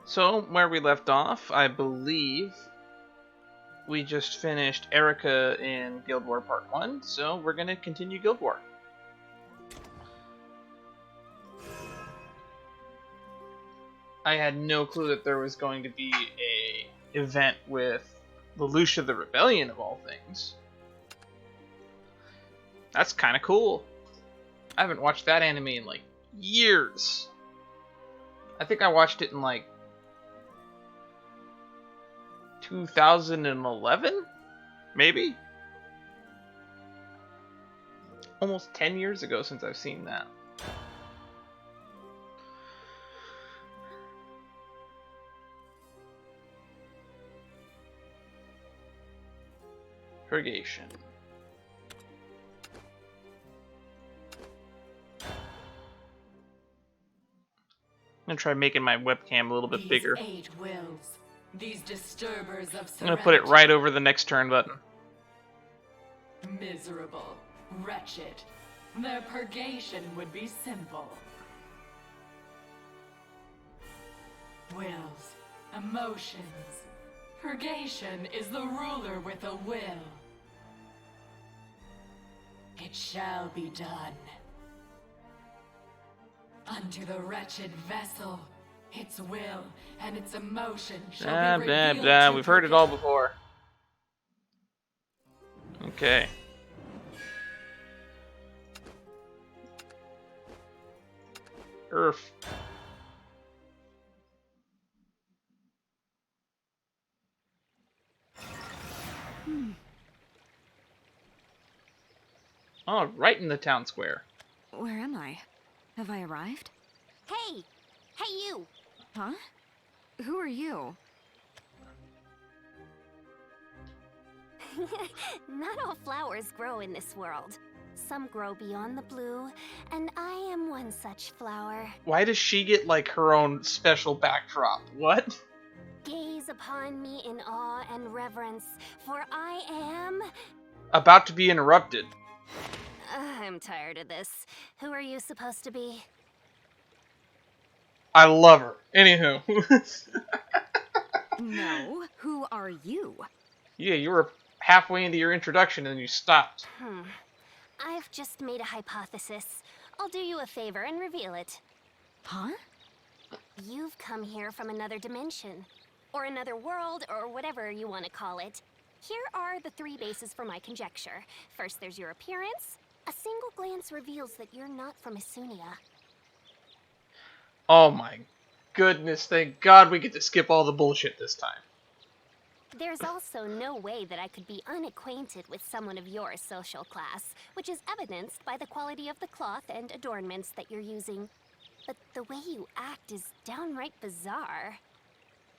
So, where we left off, I believe we just finished Erica in Guild War Part 1, so we're going to continue Guild War. I had no clue that there was going to be a event with Lelouch the Rebellion, of all things. That's kind of cool. I haven't watched that anime in, like, years. I think I watched it in, like, 2011? Maybe? Almost 10 years ago since I've seen that. Purgation. I'm gonna try making my webcam a little bit bigger. These disturbers of I'm gonna put it right over the next turn button. Miserable, wretched. Their purgation would be simple. Wills, emotions. Purgation is the ruler with a will. It shall be done. Unto the wretched vessel, its will and its emotion shall be revealed. We've heard it all before. Okay. Earth. Oh, right in the town square. Where am I? Have I arrived? Hey! Hey, you! Huh? Who are you? Not all flowers grow in this world. Some grow beyond the blue, and I am one such flower. Why does she get, like, her own special backdrop? What? Gaze upon me in awe and reverence, for I am... About to be interrupted. I'm tired of this. Who are you supposed to be? I love her. Anywho. No, who are you? Yeah, you were halfway into your introduction and you stopped. I've just made a hypothesis. I'll do you a favor and reveal it. Huh? You've come here from another dimension, or another world, or whatever you want to call it. Here are the three bases for my conjecture. First, there's your appearance. A single glance reveals that you're not from Isunia. Oh my goodness, thank God we get to skip all the bullshit this time. There's also no way that I could be unacquainted with someone of your social class, which is evidenced by the quality of the cloth and adornments that you're using. But the way you act is downright bizarre.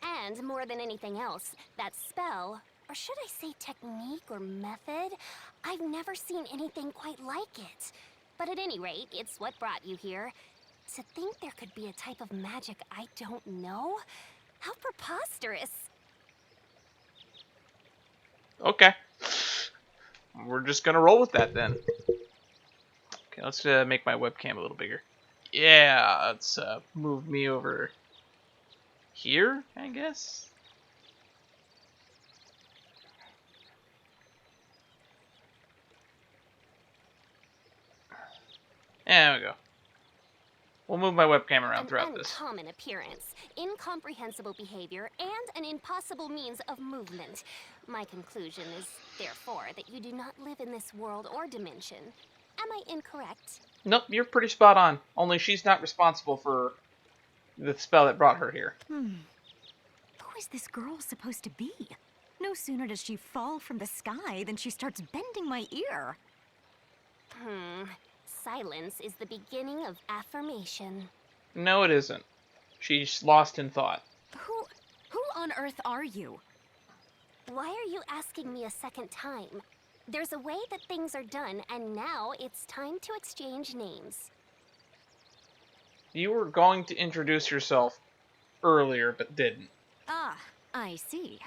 And more than anything else, that spell, or should I say technique or method, I've never seen anything quite like it. But at any rate, it's what brought you here. To think there could be a type of magic I don't know? How preposterous. Okay. We're just gonna roll with that then. Okay, let's make my webcam a little bigger. Yeah, let's move me over here, I guess. There we go. We'll move my webcam around throughout this. An uncommon appearance, incomprehensible behavior, and an impossible means of movement. My conclusion is, therefore, that you do not live in this world or dimension. Am I incorrect? Nope, you're pretty spot on. Only she's not responsible for the spell that brought her here. Who is this girl supposed to be? No sooner does she fall from the sky than she starts bending my ear. Silence is the beginning of affirmation. No, it isn't. She's lost in thought. Who on earth are you? Why are you asking me a second time? There's a way that things are done, and now it's time to exchange names. You were going to introduce yourself earlier, but didn't. Ah, I see.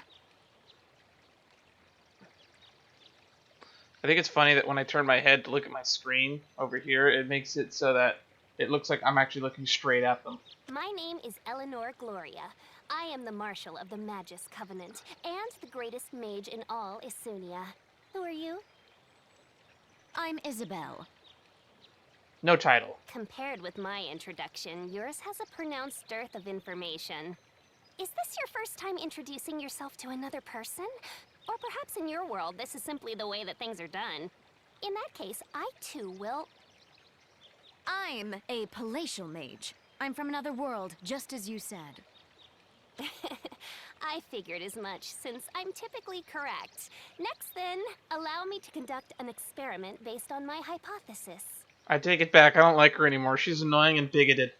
I think it's funny that when I turn my head to look at my screen over here, it makes it so that it looks like I'm actually looking straight at them. My name is Eleanor Gloria. I am the Marshal of the Magus Covenant and the greatest mage in all Isunia. Who are you? I'm Isabelle. No title. Compared with my introduction, yours has a pronounced dearth of information. Is this your first time introducing yourself to another person? Or perhaps in your world, this is simply the way that things are done. In that case, I too will... I'm a palatial mage. I'm from another world, just as you said. I figured as much, since I'm typically correct. Next then, allow me to conduct an experiment based on my hypothesis. I take it back. I don't like her anymore. She's annoying and bigoted.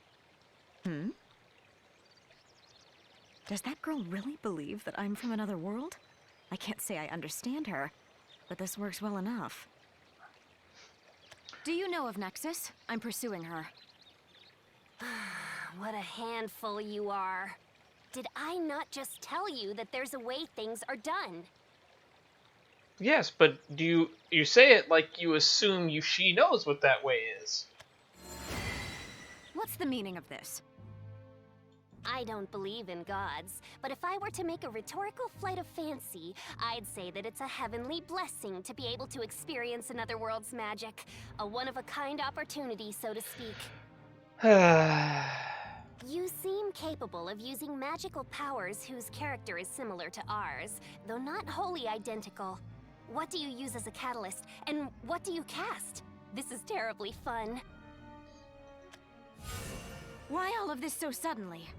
Does that girl really believe that I'm from another world? I can't say I understand her, but this works well enough. Do you know of Nexus? I'm pursuing her. What a handful you are. Did I not just tell you that there's a way things are done? Yes, but do you say it like you assume she knows what that way is? What's the meaning of this? I don't believe in gods, but if I were to make a rhetorical flight of fancy, I'd say that it's a heavenly blessing to be able to experience another world's magic. A one-of-a-kind opportunity, so to speak. You seem capable of using magical powers whose character is similar to ours, though not wholly identical. What do you use as a catalyst, and what do you cast? This is terribly fun. Why all of this so suddenly?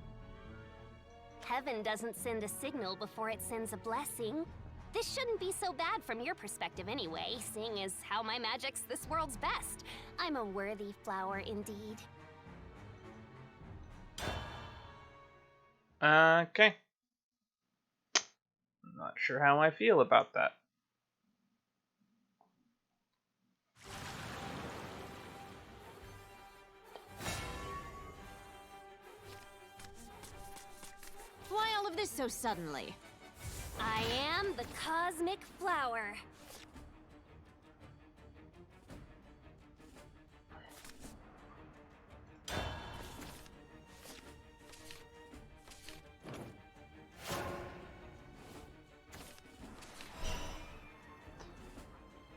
Heaven doesn't send a signal before it sends a blessing. This shouldn't be so bad from your perspective anyway, seeing as how my magic's this world's best. I'm a worthy flower indeed. Okay. I'm not sure how I feel about that. Why all of this so suddenly? I am the cosmic flower.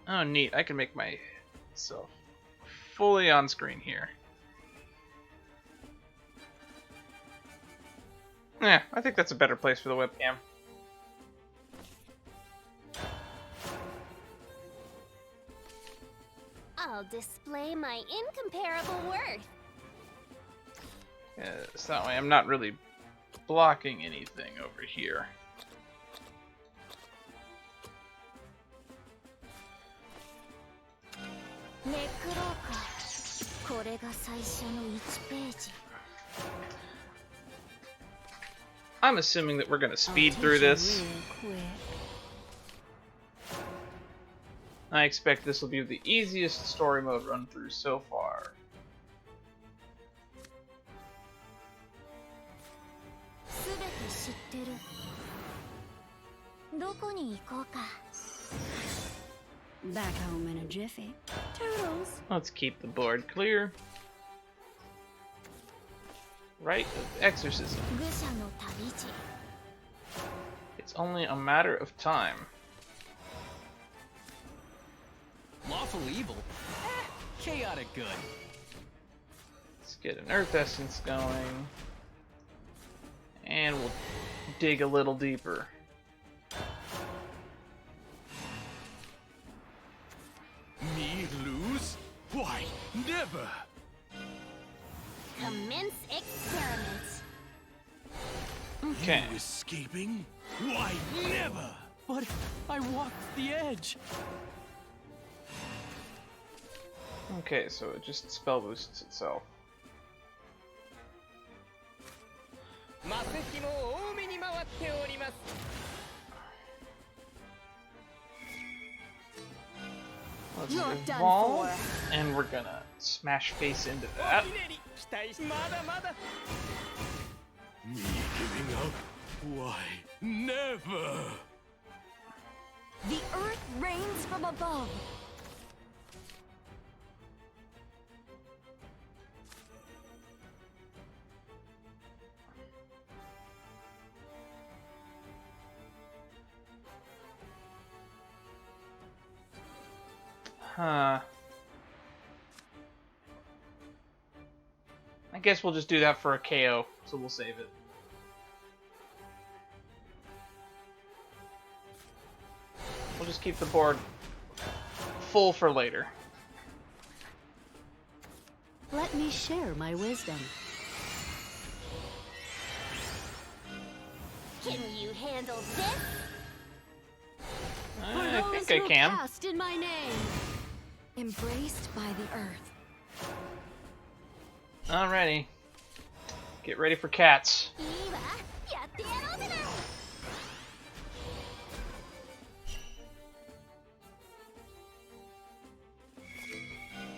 Oh, neat. I can make myself fully on screen here. Yeah, I think that's a better place for the webcam. I'll display my incomparable worth. Yeah, so that way I'm not really blocking anything over here. I'm assuming that we're gonna speed through this. I expect this will be the easiest story mode run through so far. Back home in a jiffy. Toodles. Let's keep the board clear. Rite of exorcism. It's only a matter of time. Lawful evil? Chaotic good. Let's get an earth essence going. And we'll dig a little deeper. Me lose? Why, never! Commence experiment. Okay. You escaping? Why, never! But I walked the edge. Okay, so it just spell boosts itself. Let's evolve, and we're gonna smash face into that. Me giving up? Why, never! The earth rains from above. Huh. I guess we'll just do that for a KO, so we'll save it. We'll just keep the board full for later. Let me share my wisdom. Can you handle this? I think I can. Cast in my name. Embraced by the earth. Alrighty. Get ready for cats. いいわ、やってやろうじゃない。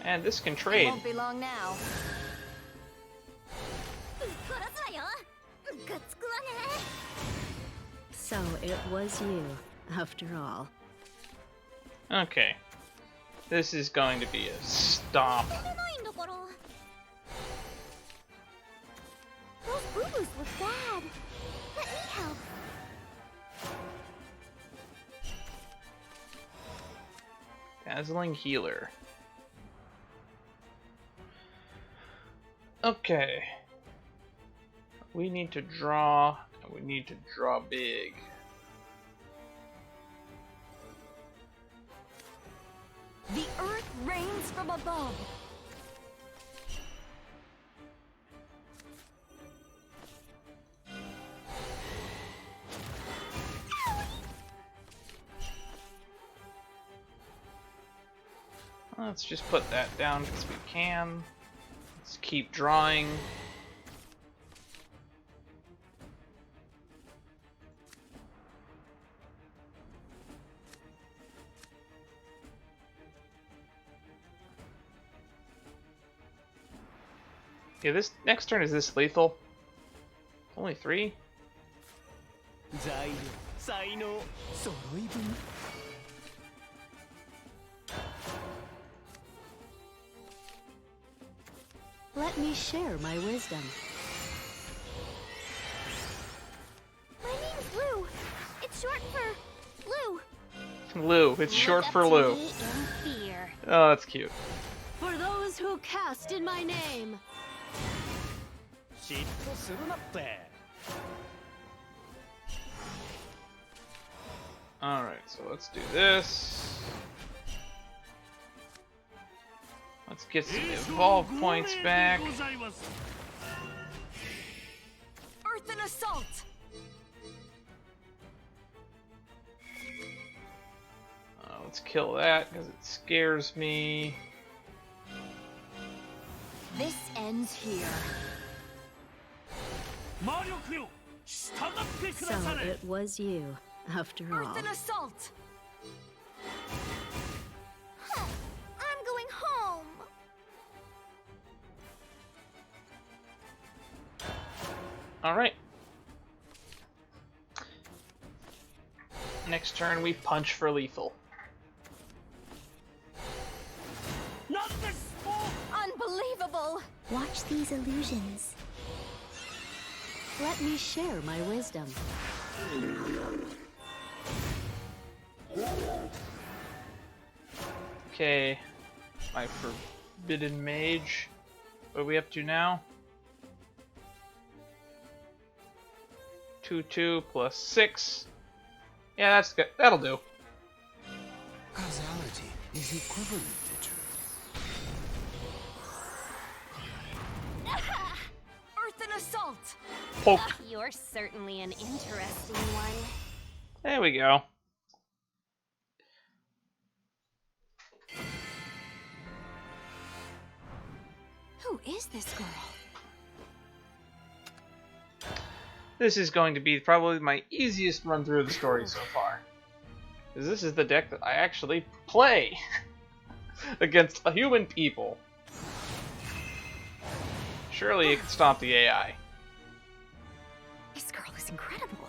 And this can It trade. won't be long now. 殺すわよ。ムカつくわね。 So it was you, after all. Okay. This is going to be a stomp. ないんだから。Those boo-boos look bad. Let me help. Dazzling Healer. Okay. We need to draw, and we need to draw big. The earth reigns from above. Let's just put that down because we can. Let's keep drawing. Okay, this next turn, is this lethal? Only 3? 材料、才能、揃い踏み。Let me share my wisdom. My name's Lou. It's short for Lou. Lou. It's short Look for up to Lou. me in fear. Oh, that's cute. For those who cast in my name. 嫉妬するなって。 Alright, so let's do this. Let's get some evolve points back. Earth and assault. Let's kill that because it scares me. This ends here. 魔力よ、従ってく So だされ。 it was you, after all. Earth and assault. Huh. I'm going home. Alright. Next turn, we punch for lethal. なんですもう。 Unbelievable. Watch these illusions. Let me share my wisdom. Okay. My forbidden mage. What are we up to now? 2/2 plus 6. Yeah, that's good. That'll do. Causality is equivalent to Earth and assault. Poke. You're certainly an interesting one. There we go. Who is this girl? This is going to be probably my easiest run through of the story so far. Because this is the deck that I actually play against human people. Surely it can stomp the AI. This girl is incredible.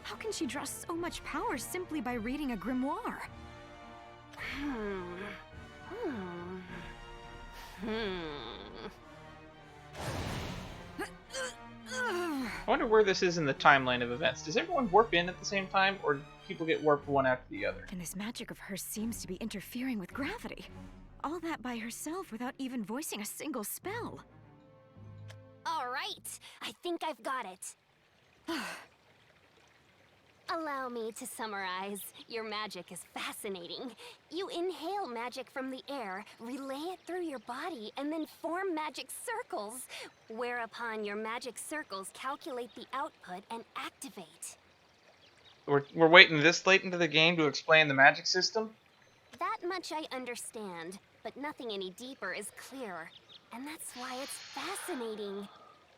How can she draw so much power simply by reading a grimoire? I I wonder where this is in the timeline of events. Does everyone warp in at the same time, or people get warped one after the other. And this magic of hers seems to be interfering with gravity. All that by herself without even voicing a single spell. All right, I think I've got it. Allow me to summarize. Your magic is fascinating. You inhale magic from the air, relay it through your body, and then form magic circles, whereupon your magic circles calculate the output and activate. We're waiting this late into the game to explain the magic system? That much I understand, but nothing any deeper is clear. And that's why it's fascinating.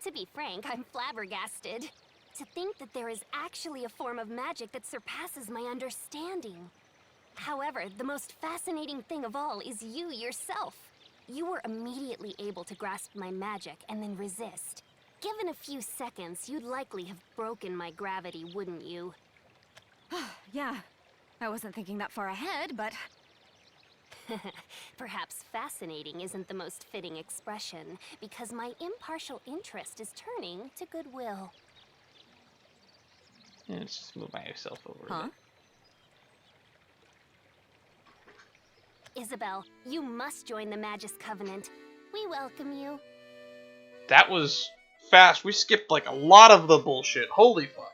To be frank, I'm flabbergasted. To think that there is actually a form of magic that surpasses my understanding. However, the most fascinating thing of all is you yourself. You were immediately able to grasp my magic and then resist. Given a few seconds, you'd likely have broken my gravity, wouldn't you? Yeah, I wasn't thinking that far ahead, but... Perhaps fascinating isn't the most fitting expression, because my impartial interest is turning to goodwill. Yeah, let's just move myself over. Huh? Isabelle, you must join the Magus Covenant. We welcome you. That was fast. We skipped like a lot of the bullshit. Holy fuck.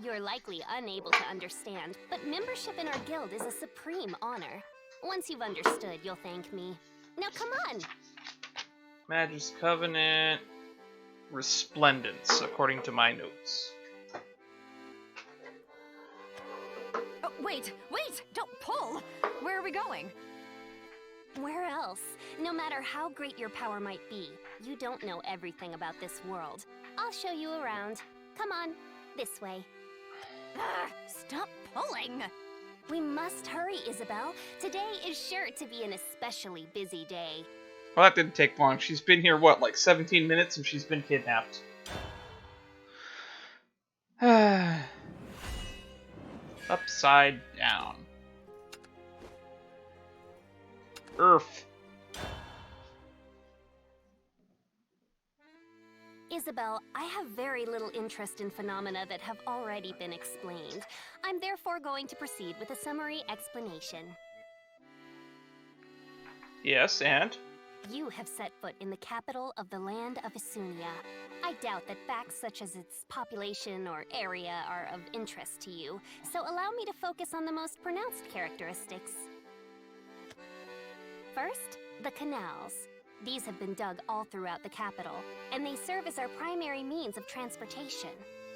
You're likely unable to understand, but membership in our guild is a supreme honor. Once you've understood, you'll thank me. Now come on! Magus Covenant. Resplendence, according to my notes. Oh, wait! Don't pull! Where are we going? Where else? No matter how great your power might be, you don't know everything about this world. I'll show you around. Come on, this way. Stop pulling! We must hurry, Isabelle. Today is sure to be an especially busy day. Well, that didn't take long. She's been here, what, like 17 minutes, and she's been kidnapped. Upside down. Earth. Isabelle, I have very little interest in phenomena that have already been explained. I'm therefore going to proceed with a summary explanation. Yes, and? You have set foot in the capital of the land of Isunia. I doubt that facts such as its population or area are of interest to you, so allow me to focus on the most pronounced characteristics. First, the canals. These have been dug all throughout the capital, and they serve as our primary means of transportation.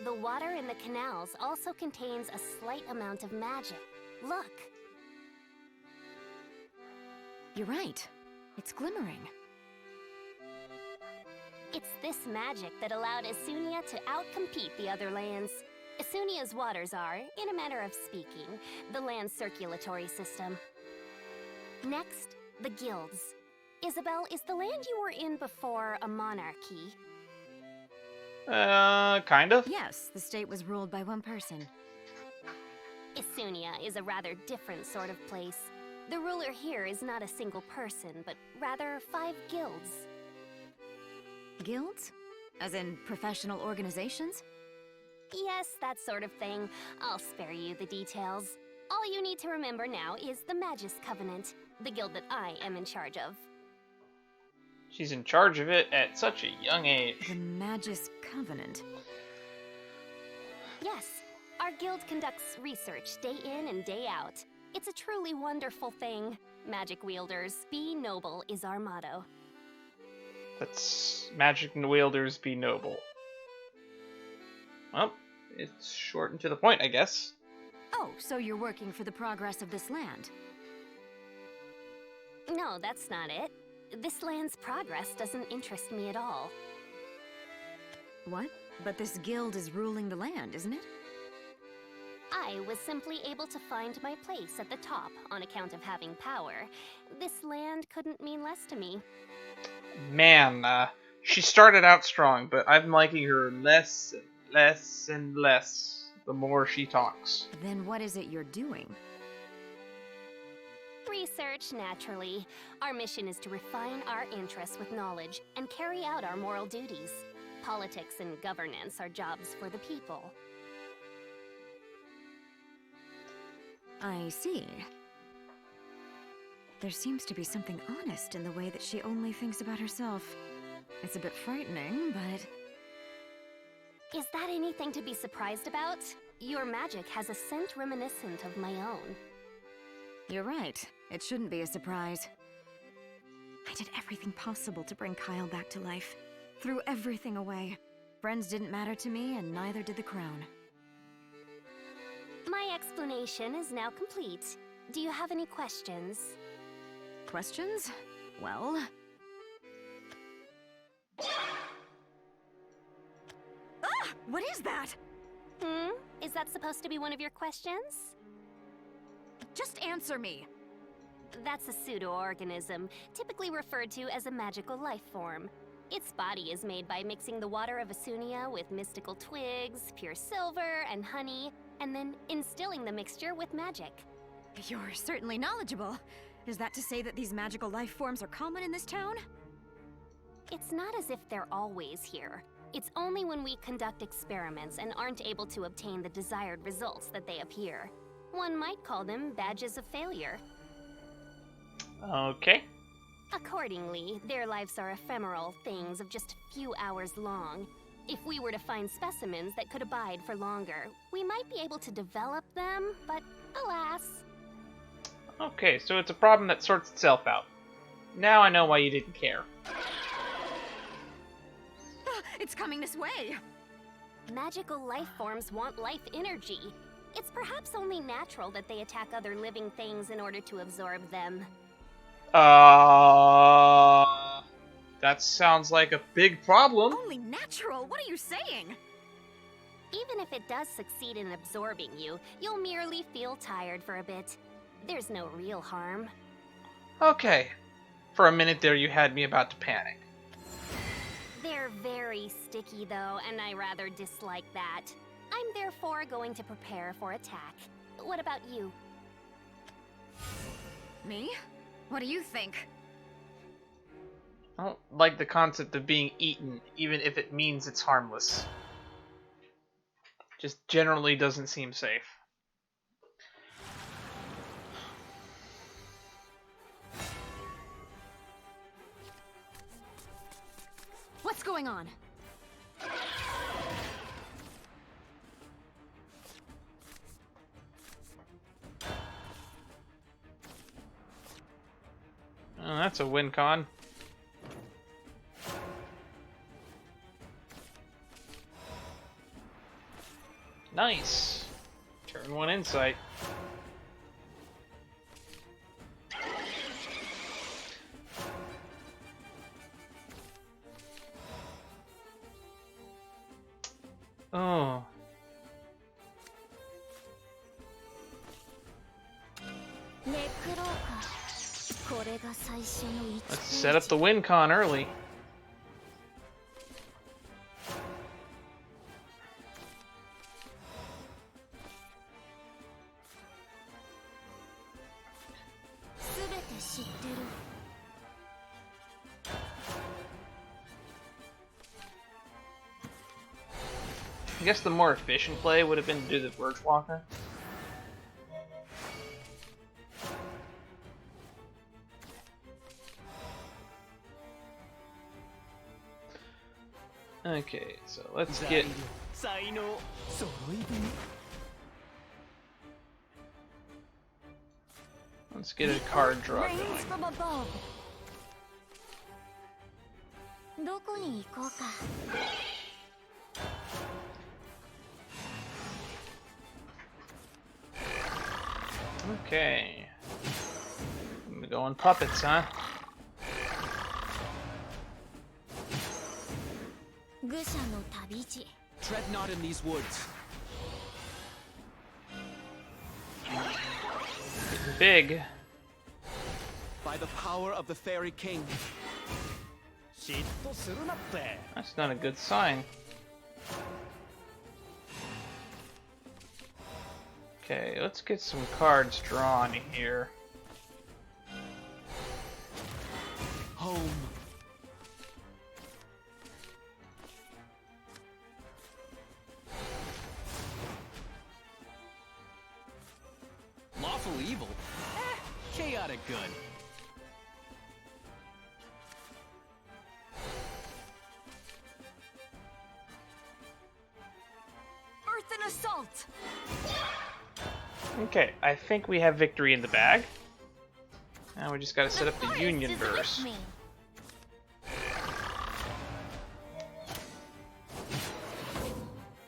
The water in the canals also contains a slight amount of magic. Look! You're right. It's glimmering. It's this magic that allowed Isunia to outcompete the other lands. Isunia's waters are, in a manner of speaking, the land's circulatory system. Next, the guilds. Isabelle, is the land you were in before a monarchy? Kind of? Yes, the state was ruled by one person. Isunia is a rather different sort of place. The ruler here is not a single person, but rather 5 guilds. Guilds? As in professional organizations? Yes, that sort of thing. I'll spare you the details. All you need to remember now is the Magus Covenant, the guild that I am in charge of. She's in charge of it at such a young age. The Magus Covenant. Yes, our guild conducts research day in and day out. It's a truly wonderful thing. Magic wielders, be noble is our motto. That's magic wielders be noble. Well, it's short and to the point, I guess. Oh, so you're working for the progress of this land? No, that's not it. This land's progress doesn't interest me at all. What? But this guild is ruling the land, isn't it? I was simply able to find my place at the top on account of having power. This land couldn't mean less to me. Man, she started out strong, but I'm liking her less and less and less the more she talks. Then what is it you're doing? Research, naturally. Our mission is to refine our interests with knowledge and carry out our moral duties. politics and governance are jobs for the people. I see. There seems to be something honest in the way that she only thinks about herself. It's a bit frightening, but... Is that anything to be surprised about? Your magic has a scent reminiscent of my own. You're right. It shouldn't be a surprise. I did everything possible to bring Kyle back to life. Threw everything away. Friends didn't matter to me, and neither did the crown. My explanation is now complete. Do you have any questions? Questions? Well... Ah! What is that? Is that supposed to be one of your questions? Just answer me. That's a pseudo-organism, typically referred to as a magical life form. Its body is made by mixing the water of Asunia with mystical twigs, pure silver, and honey, and then instilling the mixture with magic. You're certainly knowledgeable. Is that to say that these magical life forms are common in this town? It's not as if they're always here. It's only when we conduct experiments and aren't able to obtain the desired results that they appear. One might call them badges of failure. Okay. Accordingly, their lives are ephemeral things of just a few hours long. If we were to find specimens that could abide for longer, we might be able to develop them, but alas. Okay, so it's a problem that sorts itself out. Now I know why you didn't care. It's coming this way! Magical life forms want life energy. It's perhaps only natural that they attack other living things in order to absorb them. That sounds like a big problem. Only natural? What are you saying? Even if it does succeed in absorbing you, you'll merely feel tired for a bit. There's no real harm. Okay. For a minute there, you had me about to panic. They're very sticky, though, and I rather dislike that. I'm therefore going to prepare for attack. What about you? Me? What do you think? I don't like the concept of being eaten, even if it means it's harmless. Just generally doesn't seem safe. What's going on? Oh, that's a win con. Nice. Turn 1 insight. Oh. Let's set up the win con early. I guess the more efficient play would have been to do the Birch Walker. Okay, so let's get a card draw going. From above. Okay. I'm gonna go on puppets, huh? Tread not in these woods. Getting big. By the power of the Fairy King. That's not a good sign. Okay, let's get some cards drawn here. Home. good. Earth and assault! Okay, I think we have victory in the bag. Now we just gotta set up the forest Union is with verse. me.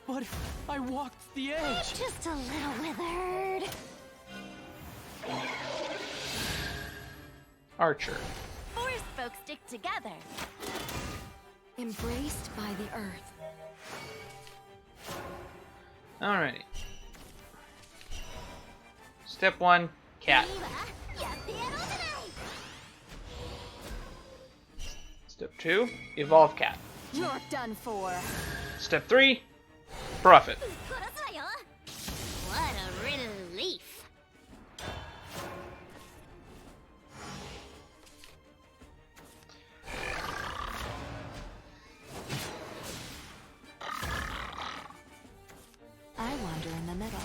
But I walked the edge. Just a little withered. Archer. Forest folks stick together. Embraced by the earth. Alrighty. Step 1, cat. Step 2, evolve cat. You're done for. Step 3, profit. What a relief. I wander in the middle.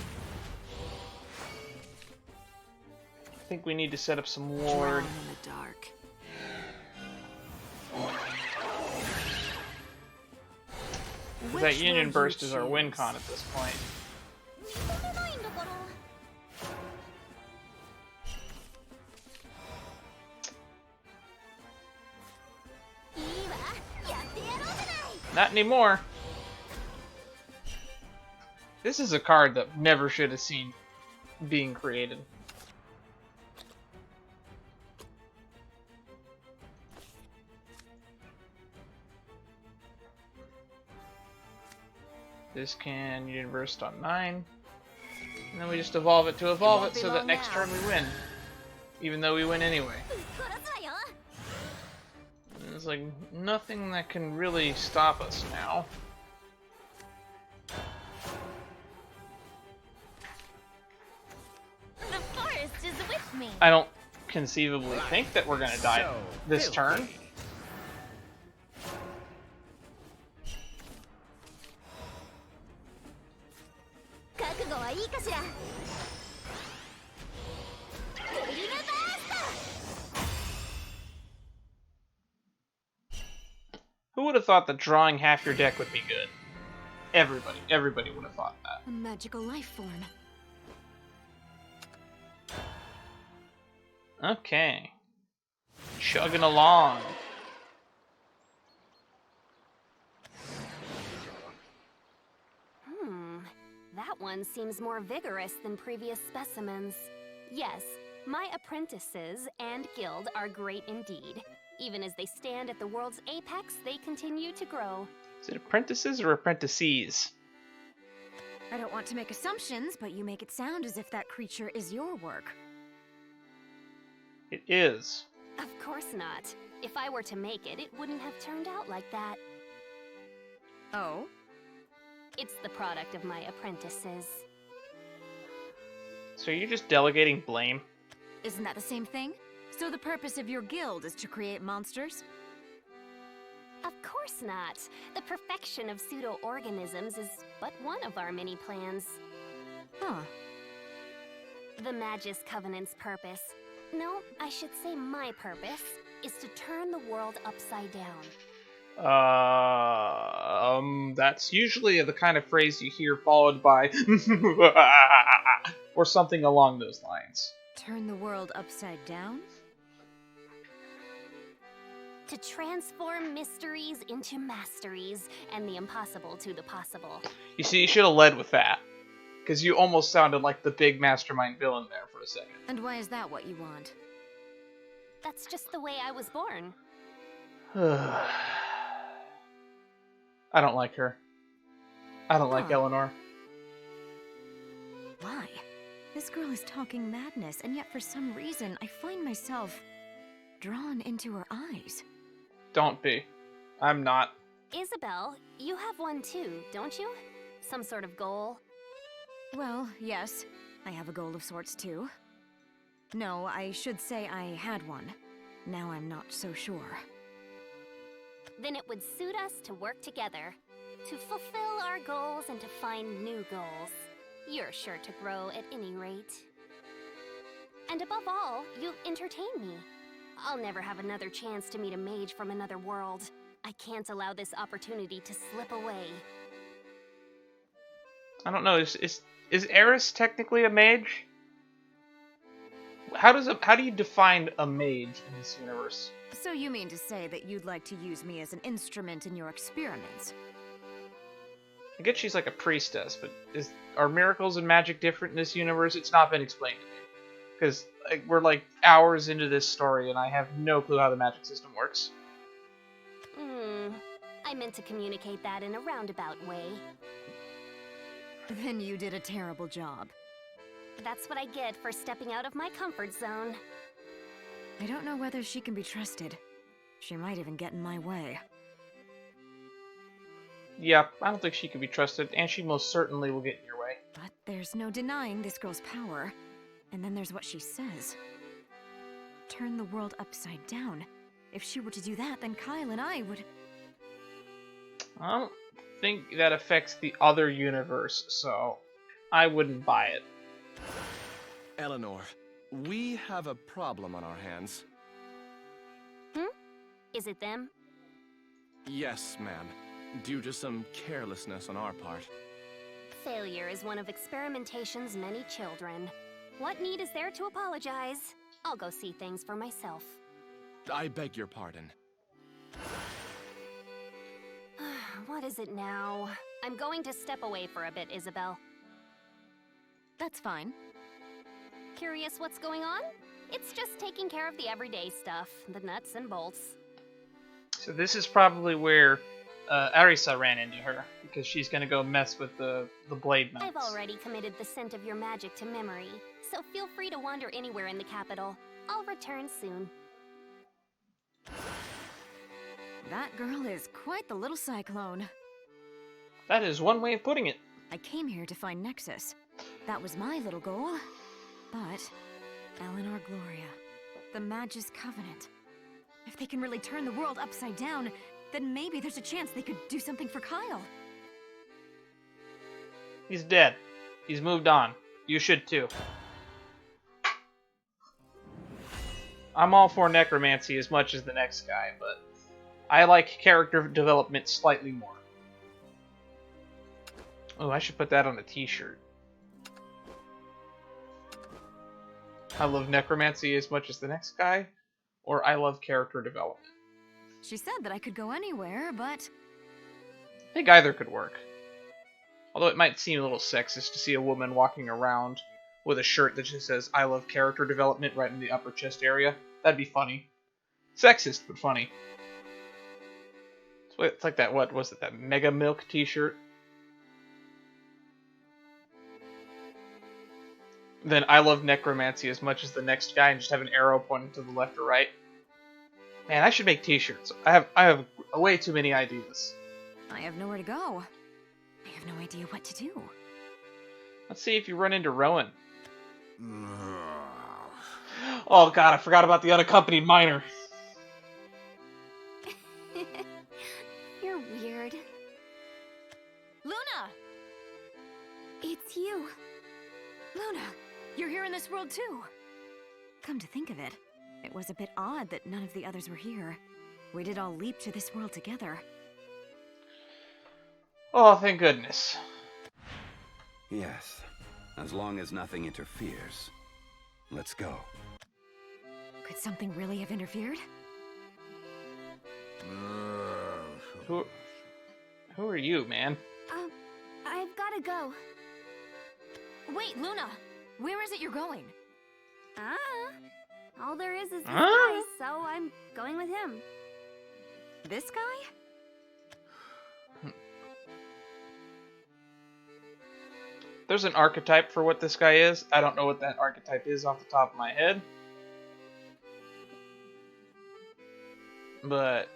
I think we need to set up some Drown ward. in the dark. That Union Burst is our win con at this point. Not anymore. This is a card that never should have seen being created. This can Union Burst on 9. And then we just evolve it to evolve it so that next turn we win. Even though we win anyway. There's like nothing that can really stop us now. The forest is with me. I don't conceivably think that we're gonna die this turn. Who would have thought that drawing half your deck would be good? Everybody would have thought that. A magical life form. Okay. Chugging along. That one seems more vigorous than previous specimens. Yes, my apprentices and guild are great indeed. Even as they stand at the world's apex, they continue to grow. Is it apprentices or apprentices? I don't want to make assumptions, but you make it sound as if that creature is your work. It is. Of course not. If I were to make it, it wouldn't have turned out like that. Oh? It's the product of my apprentices. So you're just delegating blame? Isn't that the same thing? So the purpose of your guild is to create monsters? Of course not. The perfection of pseudo-organisms is but one of our many plans. Huh. The Magus Covenant's purpose, no, I should say my purpose, is to turn the world upside down. That's usually the kind of phrase you hear followed by or something along those lines. Turn the world upside down? To transform mysteries into masteries, and the impossible to the possible. You see, you should have led with that. Because you almost sounded like the big mastermind villain there for a second. And why is that what you want? That's just the way I was born. I don't like her. I don't like Huh. Eleanor. Why? This girl is talking madness, and yet for some reason I find myself drawn into her eyes. Don't be. I'm not. Isabelle, you have one too, don't you? Some sort of goal? Well, yes, I have a goal of sorts too. No, I should say I had one. Now I'm not so sure. Then it would suit us to work together. To fulfill our goals and to find new goals. You're sure to grow at any rate. And above all, you entertain me. I'll never have another chance to meet a mage from another world. I can't allow this opportunity to slip away. I don't know. Is Eris technically a mage? How do you define a mage in this universe? So you mean to say that you'd like to use me as an instrument in your experiments? I get she's like a priestess, but are miracles and magic different in this universe? It's not been explained to me. Because we're like hours into this story, and I have no clue how the magic system works. I meant to communicate that in a roundabout way. Then you did a terrible job. That's what I get for stepping out of my comfort zone. I don't know whether she can be trusted. She might even get in my way. Yeah, I don't think she can be trusted, and she most certainly will get in your way. But there's no denying this girl's power. And then there's what she says. Turn the world upside down. If she were to do that, then Kyle and I would... I don't think that affects the other universe, so I wouldn't buy it. Eleanor, we have a problem on our hands. Is it them? Yes, ma'am. Due to some carelessness on our part. Failure is one of experimentation's many children. What need is there to apologize? I'll go see things for myself. I beg your pardon. What is it now? I'm going to step away for a bit, Isabelle. That's fine. Curious what's going on? It's just taking care of the everyday stuff, the nuts and bolts. So this is probably where Arisa ran into her, because she's gonna go mess with the blade knights. I've already committed the scent of your magic to memory, so feel free to wander anywhere in the capital. I'll return soon. That girl is quite the little cyclone. That is one way of putting it. I came here to find Nexus. That was my little goal. But Eleanor Gloria, the Magus Covenant. If they can really turn the world upside down, then maybe there's a chance they could do something for Kyle. He's dead. He's moved on. You should too. I'm all for necromancy as much as the next guy, but I like character development slightly more. Oh, I should put that on a t-shirt. I love necromancy as much as the next guy, or I love character development. She said that I could go anywhere, but... I think either could work. Although it might seem a little sexist to see a woman walking around with a shirt that just says, I love character development right in the upper chest area. That'd be funny. Sexist, but funny. It's like that, what was it, that Mega Milk t-shirt? Then I love necromancy as much as the next guy and just have an arrow pointing to the left or right. Man, I should make t-shirts. I have way too many ideas. I have nowhere to go. I have no idea what to do. Let's see if you run into Rowan. Oh god, I forgot about the unaccompanied minor. You're weird. Luna! It's you. Luna, you're here in this world too. Come to think of it, it was a bit odd that none of the others were here. We did all leap to this world together. Oh, thank goodness. Yes, as long as nothing interferes. Let's go. Could something really have interfered? Who are you, man? I've gotta go. Wait, Luna! Where is it you're going? All there is this guy, so I'm going with him. This guy? There's an archetype for what this guy is. I don't know what that archetype is off the top of my head. But...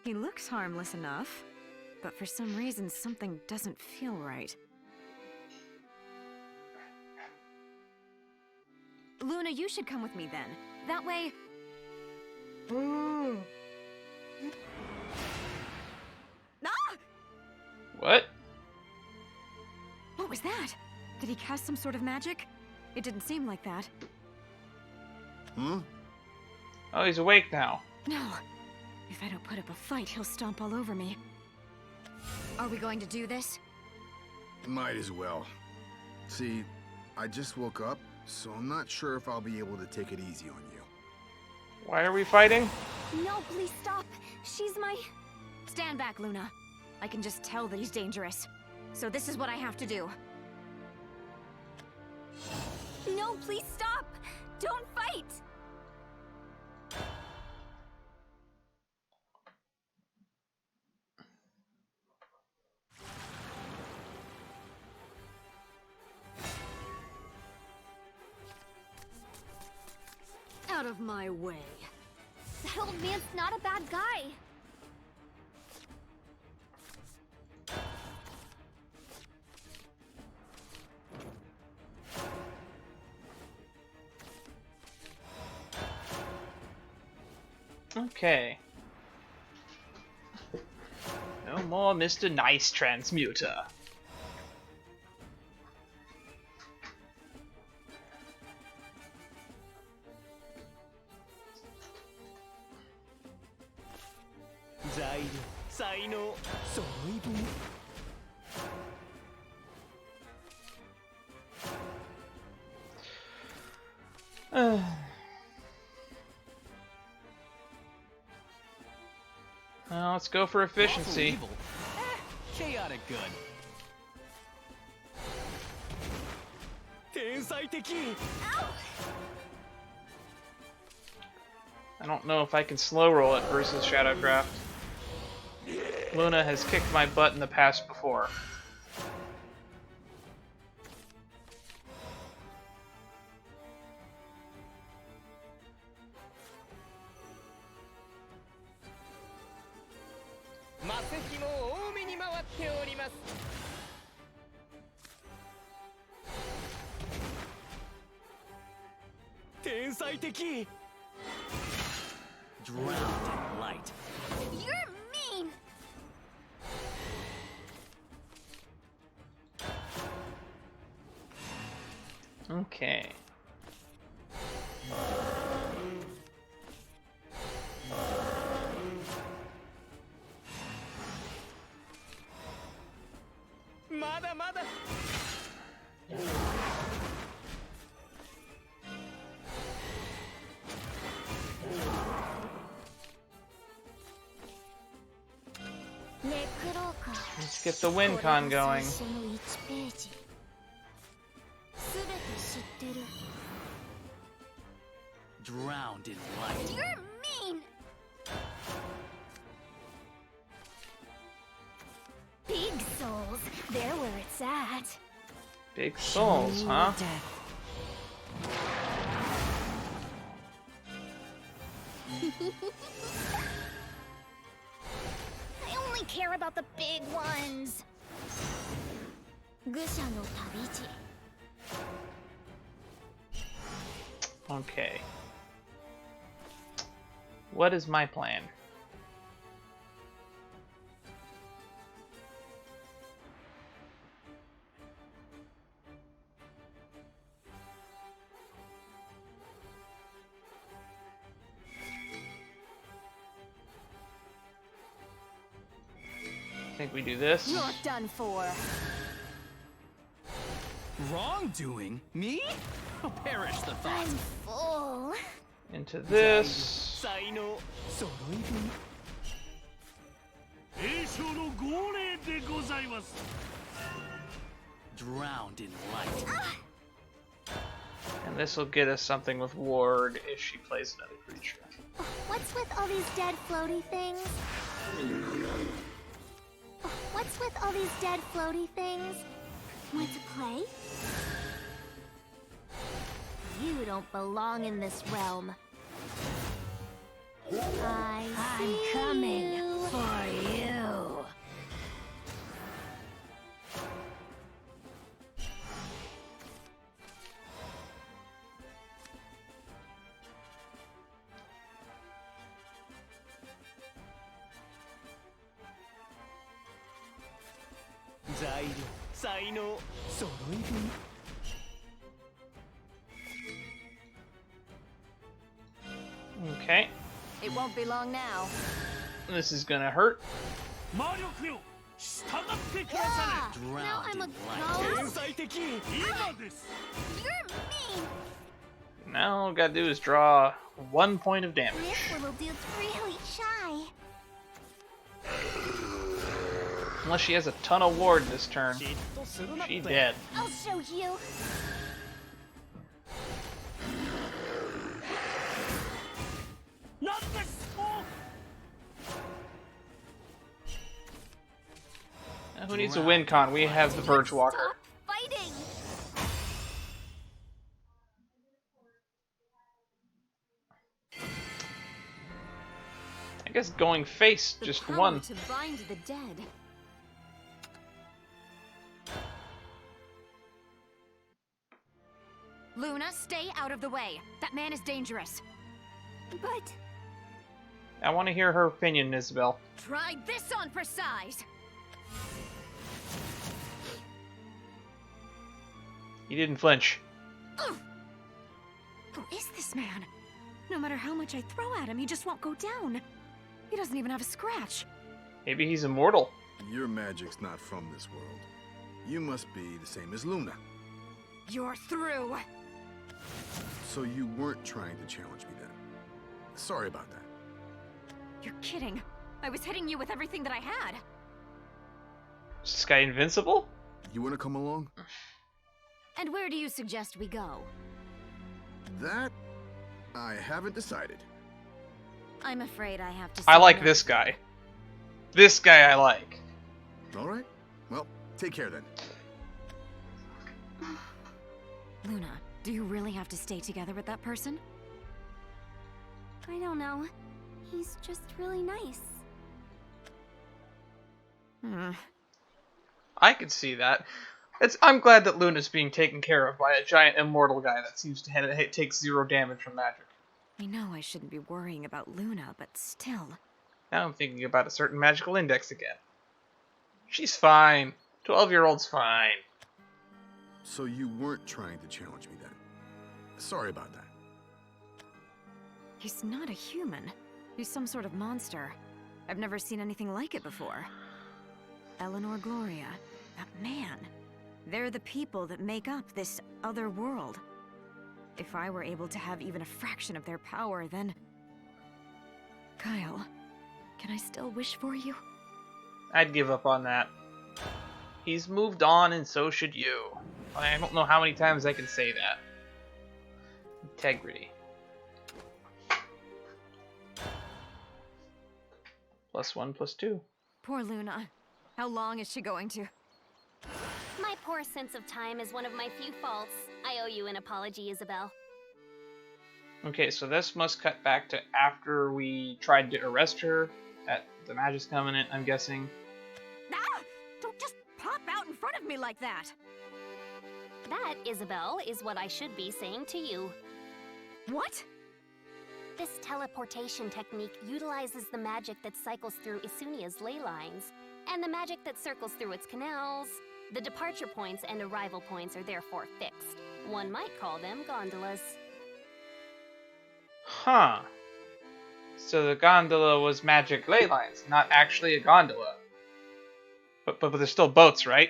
He looks harmless enough, but for some reason something doesn't feel right. Luna, you should come with me then. That way... Ah! What? What was that? Did he cast some sort of magic? It didn't seem like that. Oh, he's awake now. No. If I don't put up a fight, he'll stomp all over me. Are we going to do this? Might as well. See, I just woke up, so I'm not sure if I'll be able to take it easy on you. Why are we fighting? No, please stop. She's my... Stand back, Luna. I can just tell that he's dangerous. So this is what I have to do. No, please stop. Don't fight. Out of my way. That old man's not a bad guy. Okay. No more Mr. Nice Transmuter. Well, let's go for efficiency. Evil. Chaotic good. 天才的 I don't know if I can slow roll it versus Shadowcraft. Luna has kicked my butt in the past before. Drowned in light. You're mean. Okay. Mada, mada. Let's get the win con going. Drowned in light. You're mean. Big souls, they're where it's at. Big souls, huh? I only care about the big ones. Gusha no tabichi. Okay. What is my plan? I think we do this. You're done for. Wrongdoing? Me? Oh, perish the thought. I'm full. Into this. 才能揃い踏み栄翔の号令でございます。 Drowned in light. And this will get us something with Ward if she plays another creature. What's with all these dead floaty things? What's with all these dead floaty things? Want to play? You don't belong in this realm. I'm coming for you. It won't be long now. This is gonna hurt. 魔力よ従ってくださ Yeah. Now I'm a れ ghost. 天才的今です You're mean. Now all we gotta do is draw 1 point of damage. This little dude's really shy. Unless she has a ton of ward this turn. 嫉妬するなって She dead. I'll show you. Not this small. Now, who needs a win con? We have the Verge Walker. Stop fighting. I guess going face The just power one. to bind the dead. Luna, stay out of the way. That man is dangerous. But I want to hear her opinion, Isabelle. Try this on for size. He didn't flinch. Who is this man? No matter how much I throw at him, he just won't go down. He doesn't even have a scratch. Maybe he's immortal. Your magic's not from this world. You must be the same as Luna. You're through. So you weren't trying to challenge me then. Sorry about that. You're kidding. I was hitting you with everything that I had. Is this guy invincible? You want to come along? And where do you suggest we go? That I haven't decided. I'm afraid I have to I say like no. this guy. This guy I like. All right. Well, take care then. Luna, do you really have to stay together with that person? I don't know. He's just really nice. I could see that. I'm glad that Luna's being taken care of by a giant immortal guy that seems to take 0 damage from magic. I know I shouldn't be worrying about Luna, but still. Now I'm thinking about a certain magical index again. She's fine. 12-year-old's fine. So you weren't trying to challenge me then. Sorry about that. He's not a human. He's some sort of monster. I've never seen anything like it before. Eleanor Gloria, that man. They're the people that make up this other world. If I were able to have even a fraction of their power, then... Kyle, can I still wish for you? I'd give up on that. He's moved on, and so should you. I don't know how many times I can say that. Integrity. +1, +2. Poor Luna. How long is she going to... My poor sense of time is one of my few faults. I owe you an apology, Isabelle. Okay, so this must cut back to after we tried to arrest her at the Magus Covenant, I'm guessing. Ah! Don't just pop out in front of me like that! That, Isabelle, is what I should be saying to you. What? This teleportation technique utilizes the magic that cycles through Isunia's ley lines, and the magic that circles through its canals. The departure points and arrival points are therefore fixed. One might call them gondolas. Huh. So the gondola was magic ley lines, not actually a gondola. But there's still boats, right?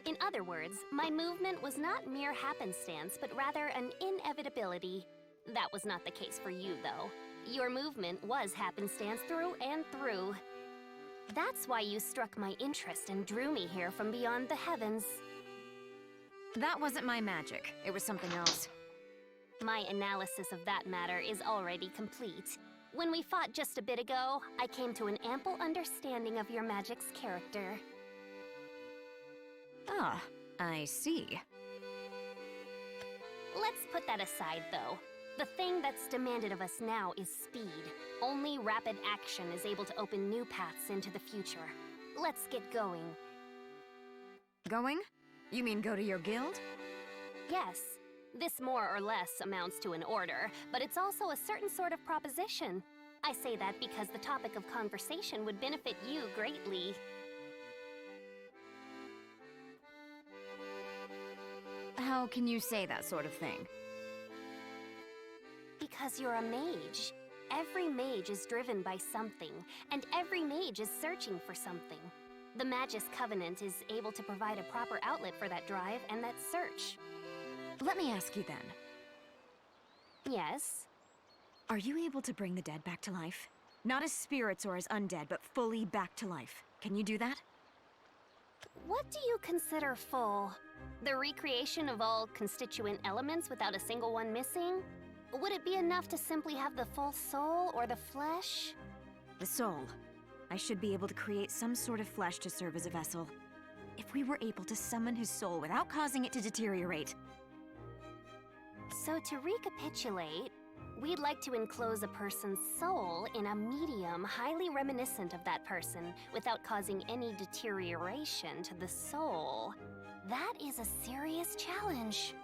In other words, my movement was not mere happenstance, but rather an inevitability. That was not the case for you, though. Your movement was happenstance through and through. That's why you struck my interest and drew me here from beyond the heavens. That wasn't my magic. It was something else. My analysis of that matter is already complete. When we fought just a bit ago, I came to an ample understanding of your magic's character. Ah, I see. Let's put that aside, though. The thing that's demanded of us now is speed. Only rapid action is able to open new paths into the future. Let's get going. Going? You mean go to your guild? Yes, this more or less amounts to an order, but it's also a certain sort of proposition. I say that because the topic of conversation would benefit you greatly. How can you say that sort of thing? Because you're a mage. Every mage is driven by something, and every mage is searching for something. The Magus Covenant is able to provide a proper outlet for that drive and that search. Let me ask you then. Yes? Are you able to bring the dead back to life? Not as spirits or as undead, but fully back to life. Can you do that? What do you consider full? The recreation of all constituent elements without a single one missing? Would it be enough to simply have the full soul or the flesh? The soul. I should be able to create some sort of flesh to serve as a vessel. If we were able to summon his soul without causing it to deteriorate. So to recapitulate, we'd like to enclose a person's soul in a medium highly reminiscent of that person without causing any deterioration to the soul. That is a serious challenge.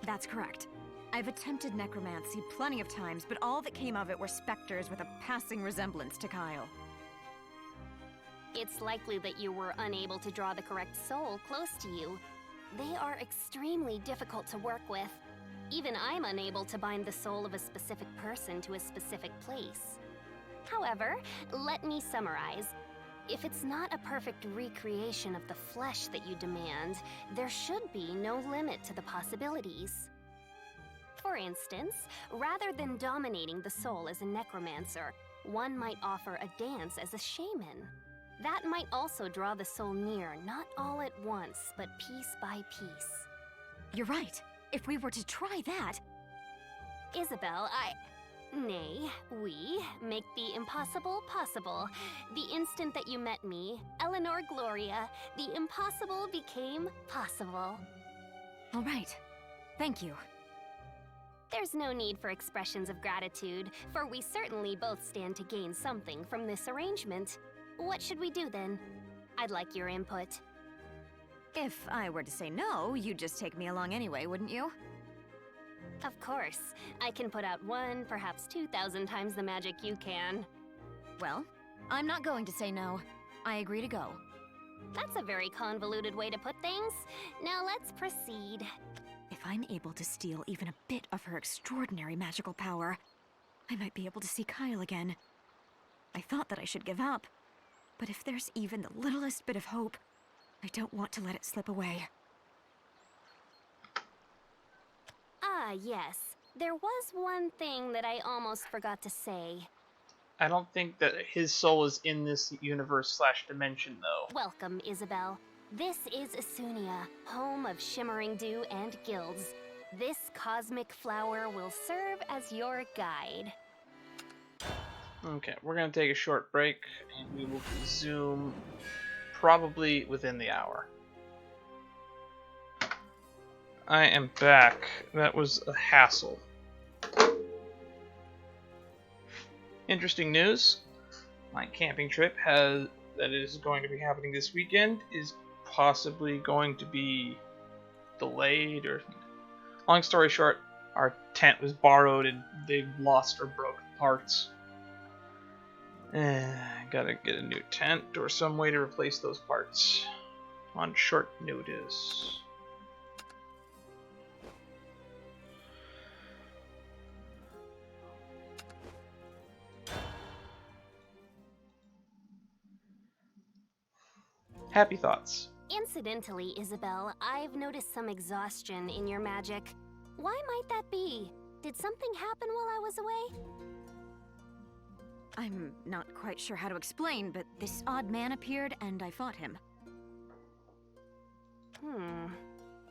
That's correct. I've attempted necromancy plenty of times, but all that came of it were specters with a passing resemblance to Kyle. It's likely that you were unable to draw the correct soul close to you. They are extremely difficult to work with. Even I'm unable to bind the soul of a specific person to a specific place. However, let me summarize. If it's not a perfect recreation of the flesh that you demand, there should be no limit to the possibilities. For instance, rather than dominating the soul as a necromancer, one might offer a dance as a shaman. That might also draw the soul near, not all at once, but piece by piece. You're right. If we were to try that... Isabelle, nay, we make the impossible possible. The instant that you met me, Eleanor Gloria, the impossible became possible. All right. Thank you. There's no need for expressions of gratitude, for we certainly both stand to gain something from this arrangement. What should we do then? I'd like your input. If I were to say no, you'd just take me along anyway, wouldn't you? Of course. I can put out 1, perhaps 2,000 times the magic you can. Well, I'm not going to say no. I agree to go. That's a very convoluted way to put things. Now let's proceed. If I'm able to steal even a bit of her extraordinary magical power, I might be able to see Kyle again. I thought that I should give up, but if there's even the littlest bit of hope, I don't want to let it slip away. Ah, yes. There was one thing that I almost forgot to say. I don't think that his soul is in this universe/dimension, though. Welcome, Isabelle. This is Isunia, home of shimmering dew and guilds. This cosmic flower will serve as your guide. Okay, we're going to take a short break, and we will resume probably within the hour. I am back. That was a hassle. Interesting news. My camping trip that is going to be happening this weekend is possibly going to be delayed, or long story short, our tent was borrowed and they lost or broke parts. Gotta get a new tent or some way to replace those parts on short notice. Happy thoughts. Incidentally, Isabelle, I've noticed some exhaustion in your magic. Why might that be? Did something happen while I was away? I'm not quite sure how to explain, but this odd man appeared and I fought him.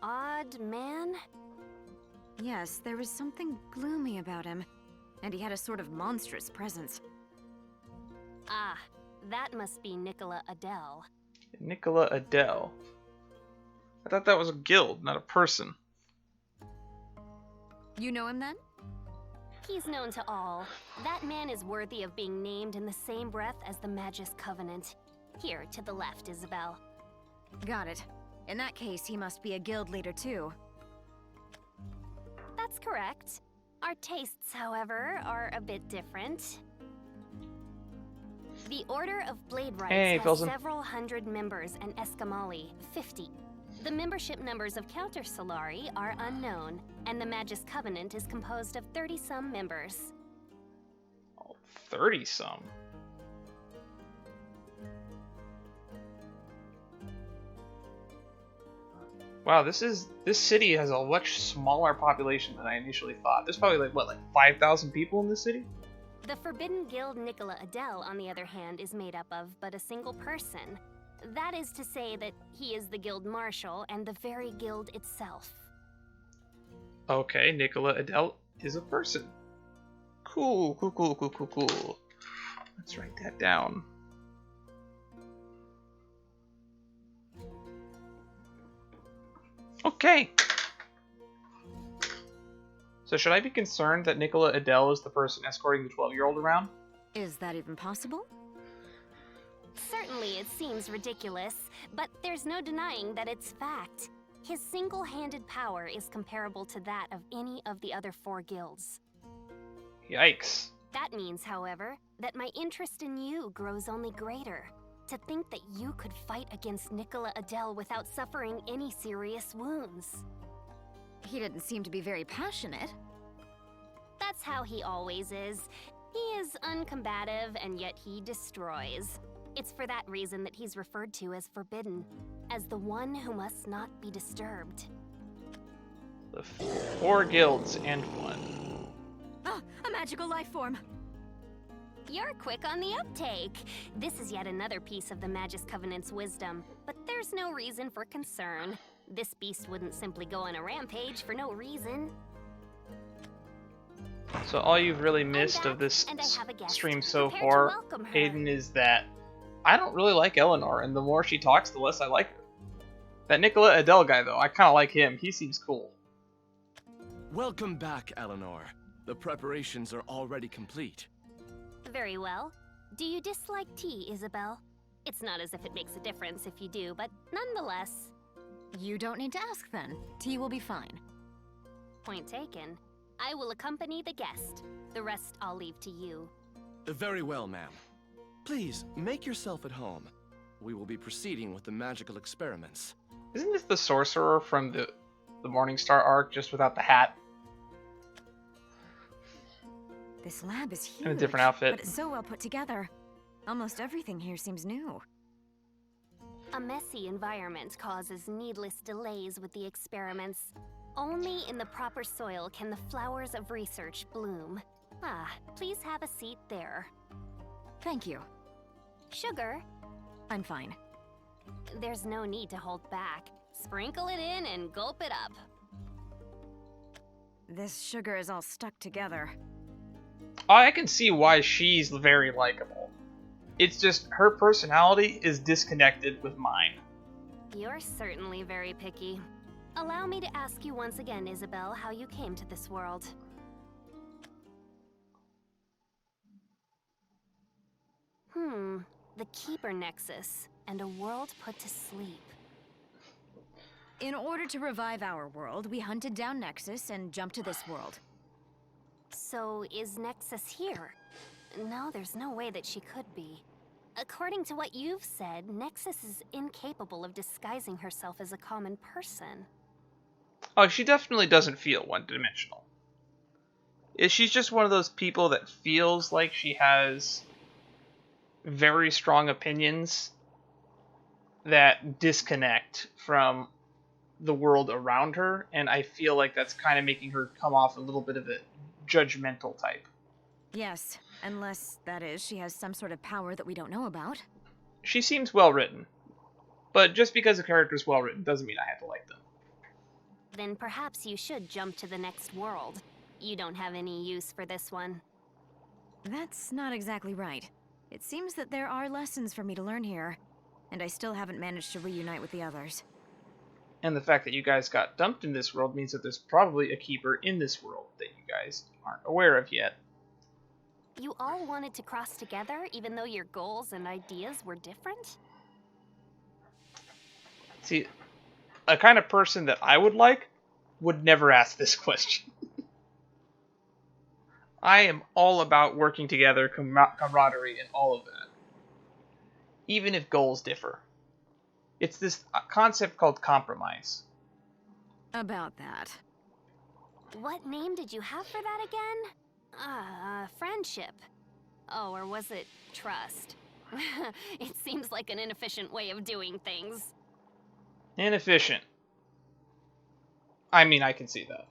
Odd man? Yes, there was something gloomy about him, and he had a sort of monstrous presence. Ah, that must be Nicola Adele. Nicola Adele. I thought that was a guild, not a person. You know him then? He's known to all. That man is worthy of being named in the same breath as the Magus Covenant. Here, to the left, Isabelle. Got it. In that case, he must be a guild leader too. That's correct. Our tastes, however, are a bit different. The Order of Blade Rights has several hundred members and Escamali, 50. The membership numbers of Counter Solari are unknown, and the Magus Covenant is composed of 30-some members. 30-some. Wow, this city has a much smaller population than I initially thought. There's probably like 5,000 people in this city? The Forbidden Guild Nicola Adele, on the other hand, is made up of but a single person. That is to say that he is the guild marshal and the very guild itself. Okay, Nicola Adele is a person. Cool. Let's write that down. Okay. So should I be concerned that Nicola Adele is the person escorting the 12-year-old around? Is that even possible? Certainly it seems ridiculous, but there's no denying that it's fact. His single-handed power is comparable to that of any of the other 4 guilds. Yikes. That means, however, that my interest in you grows only greater. To think that you could fight against Nicola Adele without suffering any serious wounds. He didn't seem to be very passionate. That's how he always is. He is uncombative, and yet he destroys. It's for that reason that he's referred to as forbidden, as the one who must not be disturbed. The 4 guilds and 1. Oh, a magical life form! You're quick on the uptake. This is yet another piece of the Magus Covenant's wisdom, but there's no reason for concern. This beast wouldn't simply go on a rampage for no reason. So all you've really missed of this stream so far, Aiden, is that I don't really like Eleanor, and the more she talks, the less I like her. That Nicola Adele guy, though, I kind of like him. He seems cool. Welcome back, Eleanor. The preparations are already complete. Very well. Do you dislike tea, Isabelle? It's not as if it makes a difference if you do, but nonetheless... You don't need to ask then. Tea will be fine. Point taken. I will accompany the guest. The rest I'll leave to you. Very well, ma'am. Please, make yourself at home. We will be proceeding with the magical experiments. Isn't this the sorcerer from the Morningstar arc, just without the hat? This lab is huge, In a different outfit. but it's so well put together. Almost everything here seems new. A messy environment causes needless delays with the experiments. Only in the proper soil can the flowers of research bloom. Please have a seat there. Thank you. Sugar? I'm fine. There's no need to hold back. Sprinkle it in and gulp it up. This sugar is all stuck together. I can see why she's very likable. It's just her personality is disconnected with mine. You're certainly very picky. Allow me to ask you once again, Isabelle, how you came to this world. The Keeper Nexus, and a world put to sleep. In order to revive our world, we hunted down Nexus and jumped to this world. So, is Nexus here? No, there's no way that she could be. According to what you've said, Nexus is incapable of disguising herself as a common person. Oh, she definitely doesn't feel one-dimensional. She's just one of those people that feels like she has very strong opinions that disconnect from the world around her, and I feel like that's kind of making her come off a little bit of a judgmental type. Yes, unless, that is, she has some sort of power that we don't know about. She seems well written, but just because a character's well written doesn't mean I have to like them. Then perhaps you should jump to the next world. You don't have any use for this one. That's not exactly right. It seems that there are lessons for me to learn here, and I still haven't managed to reunite with the others. And the fact that you guys got dumped in this world means that there's probably a keeper in this world that you guys aren't aware of yet. You all wanted to cross together even though your goals and ideas were different? See, a kind of person that I would like would never ask this question. I am all about working together, camaraderie, and all of that. Even if goals differ. It's this concept called compromise. About that. What name did you have for that again? Friendship. Oh, or was it trust? It seems like an inefficient way of doing things. Inefficient. I mean, I can see that.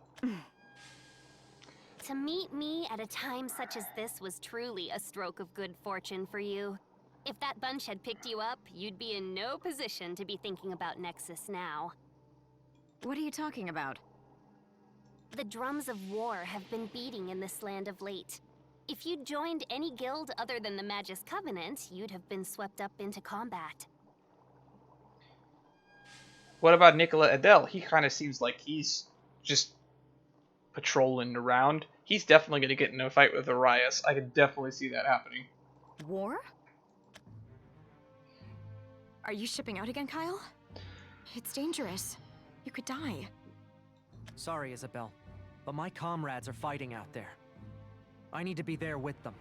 To meet me at a time such as this was truly a stroke of good fortune for you. If that bunch had picked you up, you'd be in no position to be thinking about Nexus now. What are you talking about? The drums of war have been beating in this land of late. If you'd joined any guild other than the Magus Covenant, you'd have been swept up into combat. What about Nicola Adele? He kind of seems like he's just patrolling around. He's definitely going to get in a fight with Arias. I could definitely see that happening. War? Are you shipping out again, Kyle? It's dangerous. You could die. Sorry, Isabelle, but my comrades are fighting out there. I need to be there with them.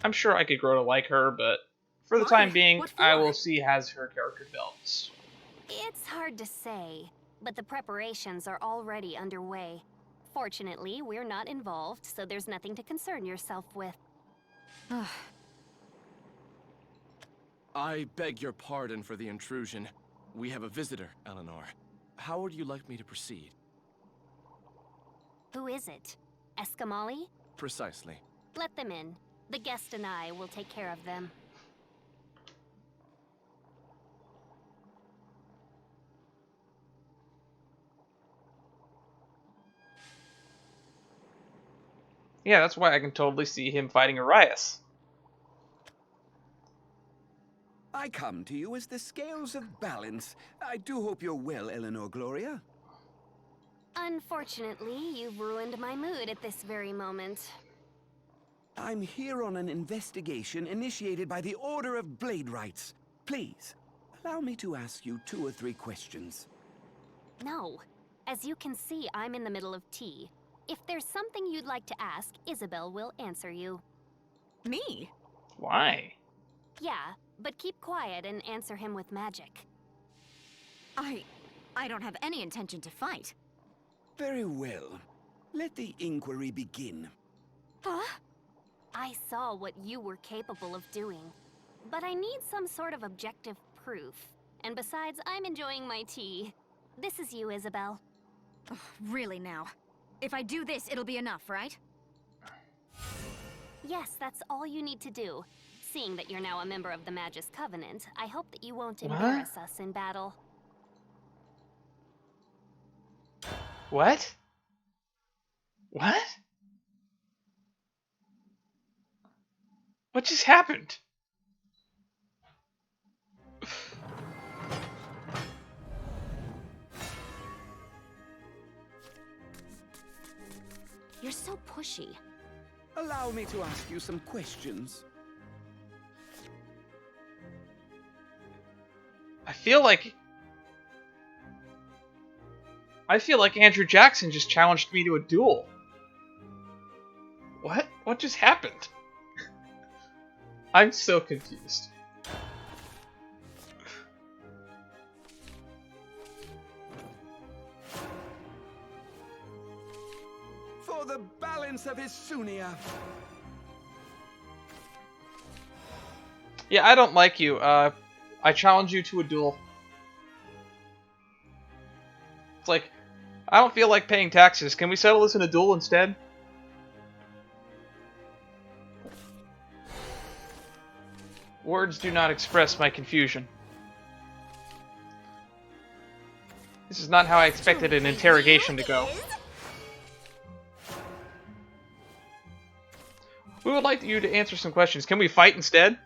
I'm sure I could grow to like her, but for the Why? time being, What I for? will see as her character develops. It's hard to say, but the preparations are already underway. Fortunately, we're not involved, so there's nothing to concern yourself with. I beg your pardon for the intrusion. We have a visitor, Eleanor. How would you like me to proceed? Who is it? Escamali? Precisely. Let them in. The guest and I will take care of them. Yeah, that's why I can totally see him fighting Arias. I come to you as the scales of balance. I do hope you're well, Eleanor Gloria. Unfortunately, you've ruined my mood at this very moment. I'm here on an investigation initiated by the Order of Blade Rights. Please, allow me to ask you 2 or 3 questions. No. As you can see, I'm in the middle of tea. If there's something you'd like to ask, Isabelle will answer you. Me? Why? Yeah, but keep quiet and answer him with magic. I don't have any intention to fight. Very well. Let the inquiry begin. Huh? I saw what you were capable of doing. But I need some sort of objective proof. And besides, I'm enjoying my tea. This is you, Isabelle. Ugh, really now. If I do this, it'll be enough, right? Yes, that's all you need to do. Seeing that you're now a member of the Magus Covenant, I hope that you won't embarrass us in battle. What? What? What just happened? You're so pushy. Allow me to ask you some questions. I feel like Andrew Jackson just challenged me to a duel. What? What just happened? I'm so confused. For the balance of his Sunia. Yeah, I don't like you. I challenge you to a duel. It's like, I don't feel like paying taxes. Can we settle this in a duel instead? Words do not express my confusion. This is not how I expected an interrogation to go. We would like you to answer some questions. Can we fight instead?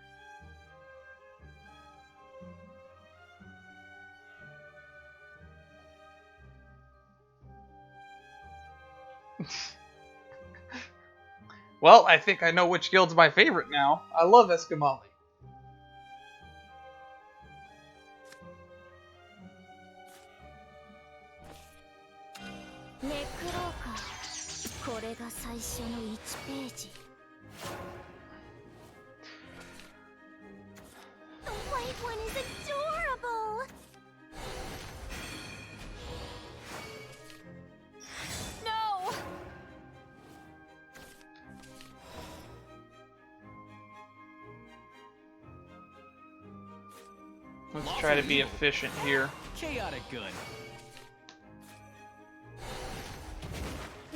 Well, I think I know which guild's my favorite now. I love Escamali. The white one is adorable! No! Let's try to be efficient here. Chaotic good.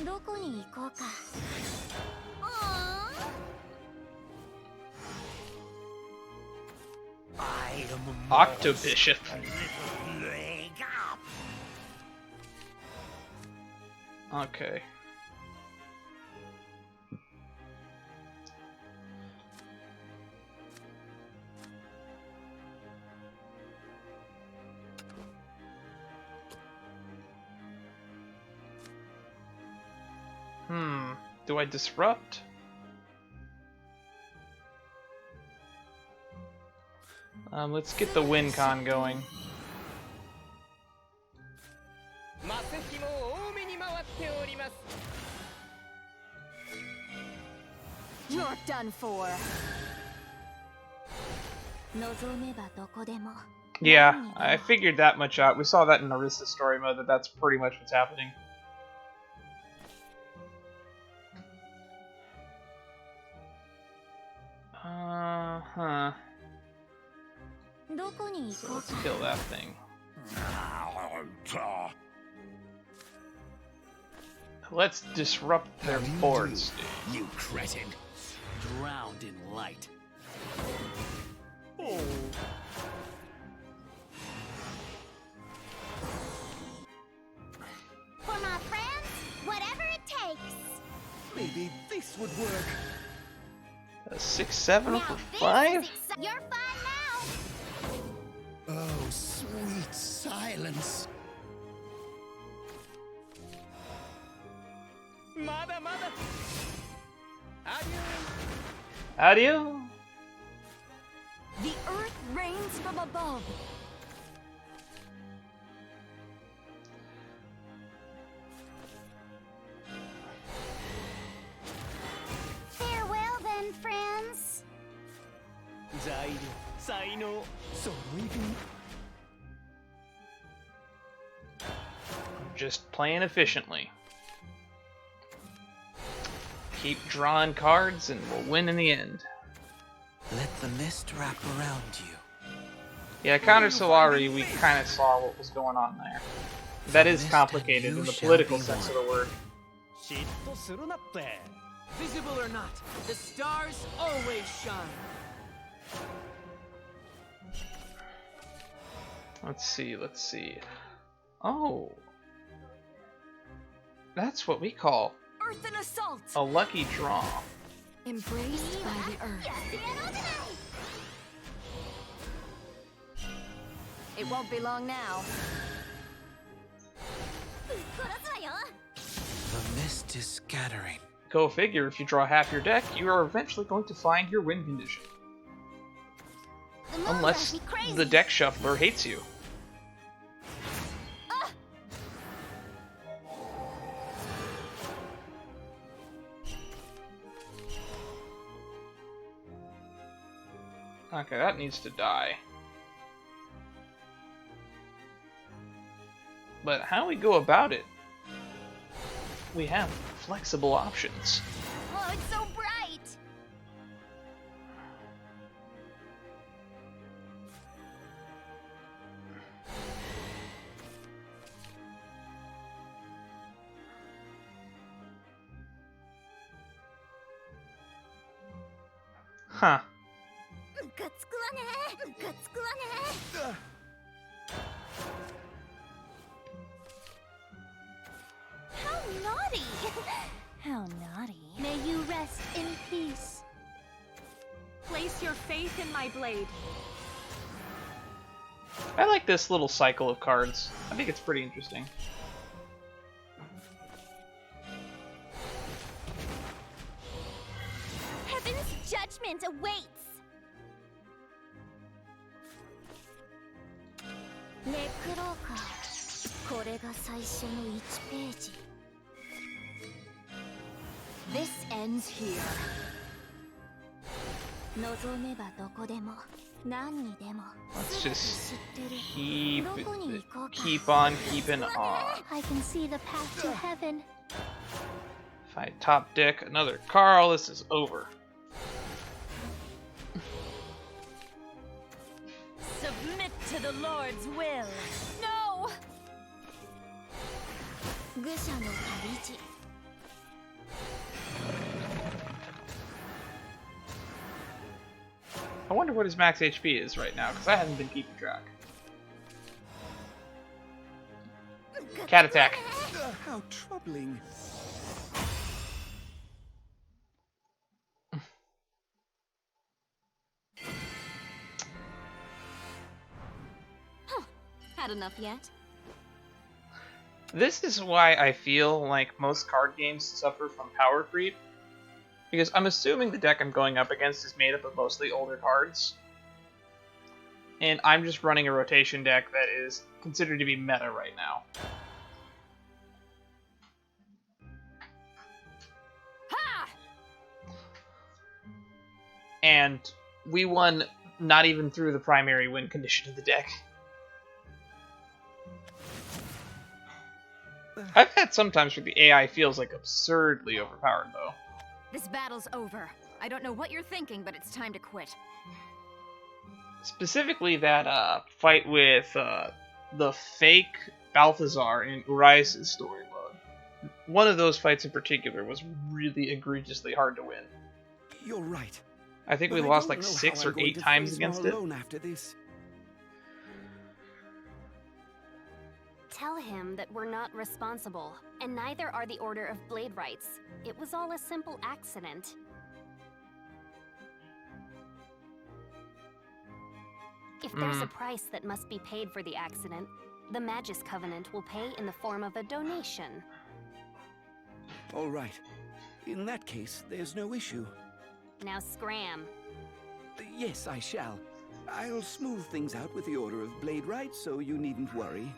どこに行こうか。I am Octobishop. leg up. Okay. Do I disrupt? Let's get the win con going. You're done for. Yeah, I figured that much out. We saw that in Narissa's story mode, that's pretty much what's happening. Huh. So let's kill that thing. Let's disrupt their board state. You cretin. Drowned in light. Oh. For my friends, whatever it takes. Maybe this would work. A 6-7 Now for this 5? is You're fine now. Oh, sweet silence. Mother, mother. Adieu. The earth rains from above. Farewell then, friends. Just playing efficiently. Keep drawing cards and we'll win in the end. Let the mist wrap around you. Yeah, counter Solari, we kind of saw what was going on there. That is complicated in the political sense of the word. Visible or not, the stars always shine. Let's see. Oh. That's what we call Earth and assault. a lucky draw. Embraced by the earth. It won't be long now. The mist is scattering. Go figure, if you draw half your deck, you are eventually going to find your win condition. Unless the deck shuffler hates you. Okay, that needs to die. But how we go about it? We have flexible options. Oh, it's so bright. Huh. How naughty! How naughty. May you rest in peace. Place your faith in my blade. I like this little cycle of cards. I think it's pretty interesting. Heaven's judgment awaits. めくろうか。これが最初の1ページ。This ends here. 望めばどこでも、何にでも。 Let's just 知ってる。 keep どこに行こうか。 keep on keeping on. I can see the path to heaven. If I top deck another Carl, this is over. Submit to the Lord's will. No! I wonder what his max HP is right now, because I haven't been keeping track. Cat attack. How troubling. Had enough yet? This is why I feel like most card games suffer from power creep. Because I'm assuming the deck I'm going up against is made up of mostly older cards. And I'm just running a rotation deck that is considered to be meta right now. Ha! And we won not even through the primary win condition of the deck. I've had sometimes where the AI feels like absurdly overpowered, though. This battle's over. I don't know what you're thinking, but it's time to quit. Specifically that fight with the fake Balthazar in Urias' story mode. One of those fights in particular was really egregiously hard to win. You're right. I think we But I lost don't like know 6 how I'm or going 8 to times face against it. Marlon after this. Tell him that we're not responsible, and neither are the Order of Blade Rights. It was all a simple accident. If there's a price that must be paid for the accident, the Magus Covenant will pay in the form of a donation. All right. In that case, there's no issue. Now scram. Yes, I shall. I'll smooth things out with the Order of Blade Rights, so you needn't worry.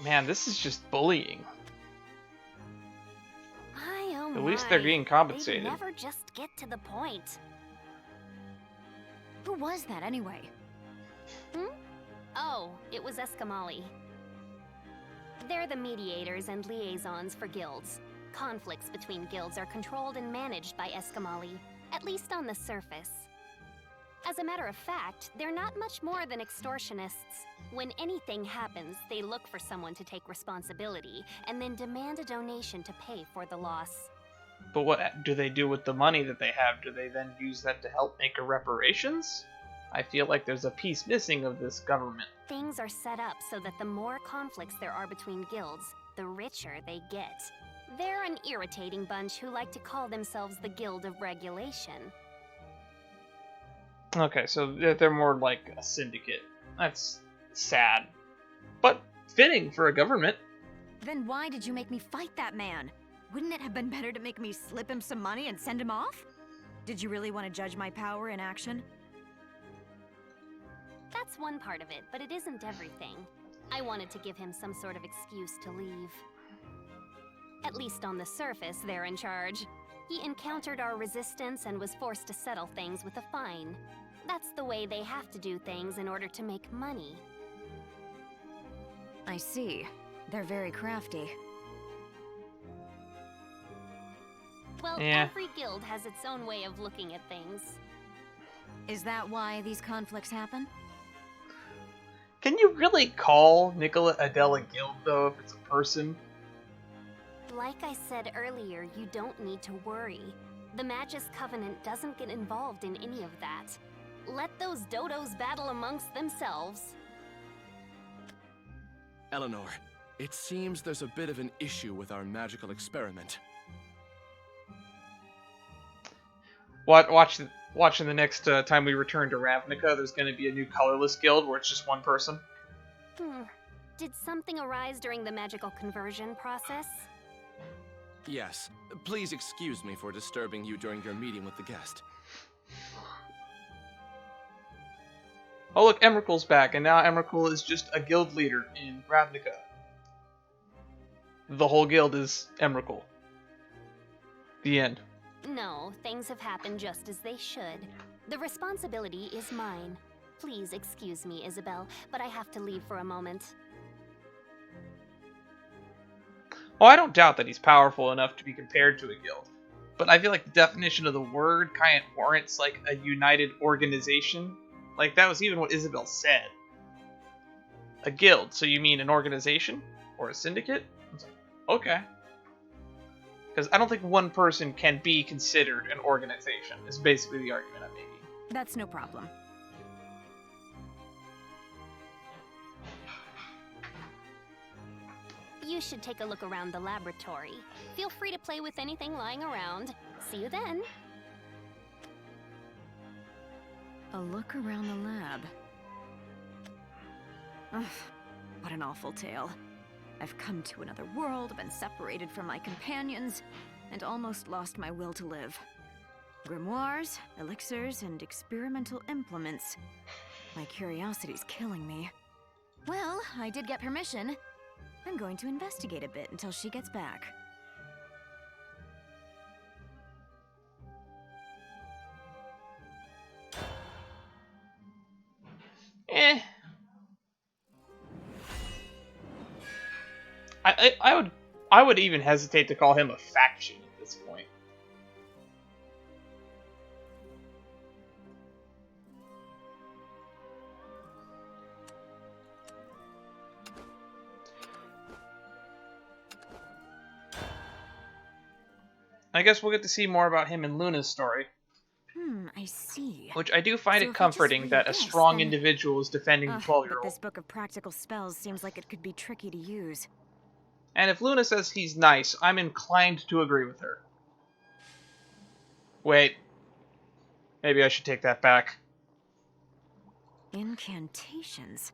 Man, this is just bullying. My, oh At least they're getting compensated. They never just get to the point. Who was that anyway? Oh, it was Escamali. They're the mediators and liaisons for guilds. Conflicts between guilds are controlled and managed by Escamali, at least on the surface. As a matter of fact, they're not much more than extortionists. When anything happens, they look for someone to take responsibility, and then demand a donation to pay for the loss. But what do they do with the money that they have? Do they then use that to help make a reparations? I feel like there's a piece missing of this government. Things are set up so that the more conflicts there are between guilds, the richer they get. They're an irritating bunch who like to call themselves the Guild of Regulation. Okay, so they're more like a syndicate. That's sad. But fitting for a government. Then why did you make me fight that man? Wouldn't it have been better to make me slip him some money and send him off? Did you really want to judge my power in action? That's one part of it, but it isn't everything. I wanted to give him some sort of excuse to leave. At least on the surface, they're in charge. He encountered our resistance and was forced to settle things with a fine. That's the way they have to do things in order to make money. I see. They're very crafty. Well, Yeah. every guild has its own way of looking at things. Is that why these conflicts happen? Can you really call Nicola Adele a guild, though, if it's a person? Like I said earlier, you don't need to worry. The Magus Covenant doesn't get involved in any of that. Let those dodos battle amongst themselves. Eleanor, it seems there's a bit of an issue with our magical experiment. Watching the next time we return to Ravnica, there's going to be a new colorless guild where it's just one person. Did something arise during the magical conversion process? Yes, please excuse me for disturbing you during your meeting with the guest. Oh look, Emrakul's back, and now Emrakul is just a guild leader in Ravnica. The whole guild is Emrakul. The end. No, things have happened just as they should. The responsibility is mine. Please excuse me, Isabelle, but I have to leave for a moment. Well, I don't doubt that he's powerful enough to be compared to a guild, but I feel like the definition of the word kind of warrants like a united organization Like, that was even what Isabelle said. A guild, so you mean an organization? Or a syndicate? Okay. Because I don't think one person can be considered an organization, is basically the argument I'm making. That's no problem. You should take a look around the laboratory. Feel free to play with anything lying around. See you then. A look around the lab. Ugh, what an awful tale. I've come to another world, been separated from my companions, and almost lost my will to live. Grimoires, elixirs, and experimental implements. My curiosity's killing me. Well, I did get permission. I'm going to investigate a bit until she gets back. Eh. I would even hesitate to call him a faction at this point. I guess we'll get to see more about him in Luna's story. I see. Which I do find So it if I just comforting read that a this, strong then- individual is defending the But 12-year-old. this book of practical spells seems like it could be tricky to use. And if Luna says he's nice, I'm inclined to agree with her. Wait. Maybe I should take that back. Incantations.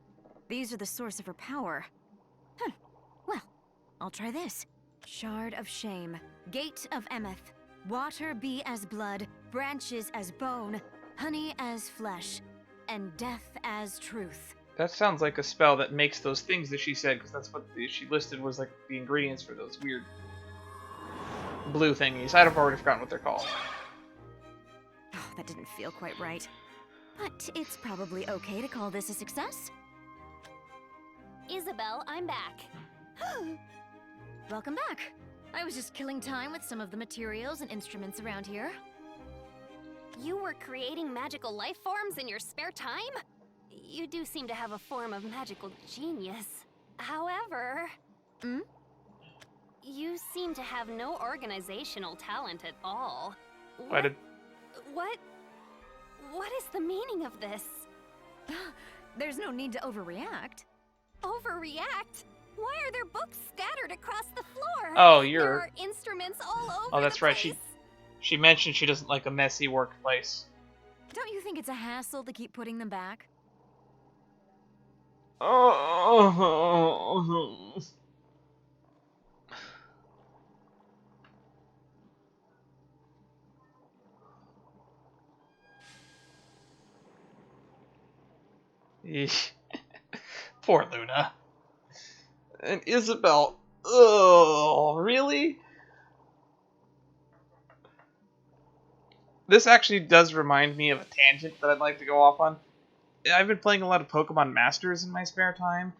These are the source of her power. Well, I'll try this. Shard of Shame, Gate of Emeth, Water be as blood, branches as bone, honey as flesh, and death as truth. That sounds like a spell that makes those things that she said, because that's what she listed was like the ingredients for those weird blue thingies. I've already forgotten what they're called. Oh, that didn't feel quite right. But it's probably okay to call this a success. Isabelle, I'm back. Welcome back. I was just killing time with some of the materials and instruments around here. You were creating magical life forms in your spare time? You do seem to have a form of magical genius. However... You seem to have no organizational talent at all. What is the meaning of this? There's no need to overreact. Overreact? Why are there books scattered across the floor? Oh, There are instruments all over Oh, that's the right. place. She mentioned she doesn't like a messy workplace. Don't you think it's a hassle to keep putting them back? Oh. Eesh. Poor Luna. And Isabelle. Oh, really? This actually does remind me of a tangent that I'd like to go off on. I've been playing a lot of Pokemon Masters in my spare time,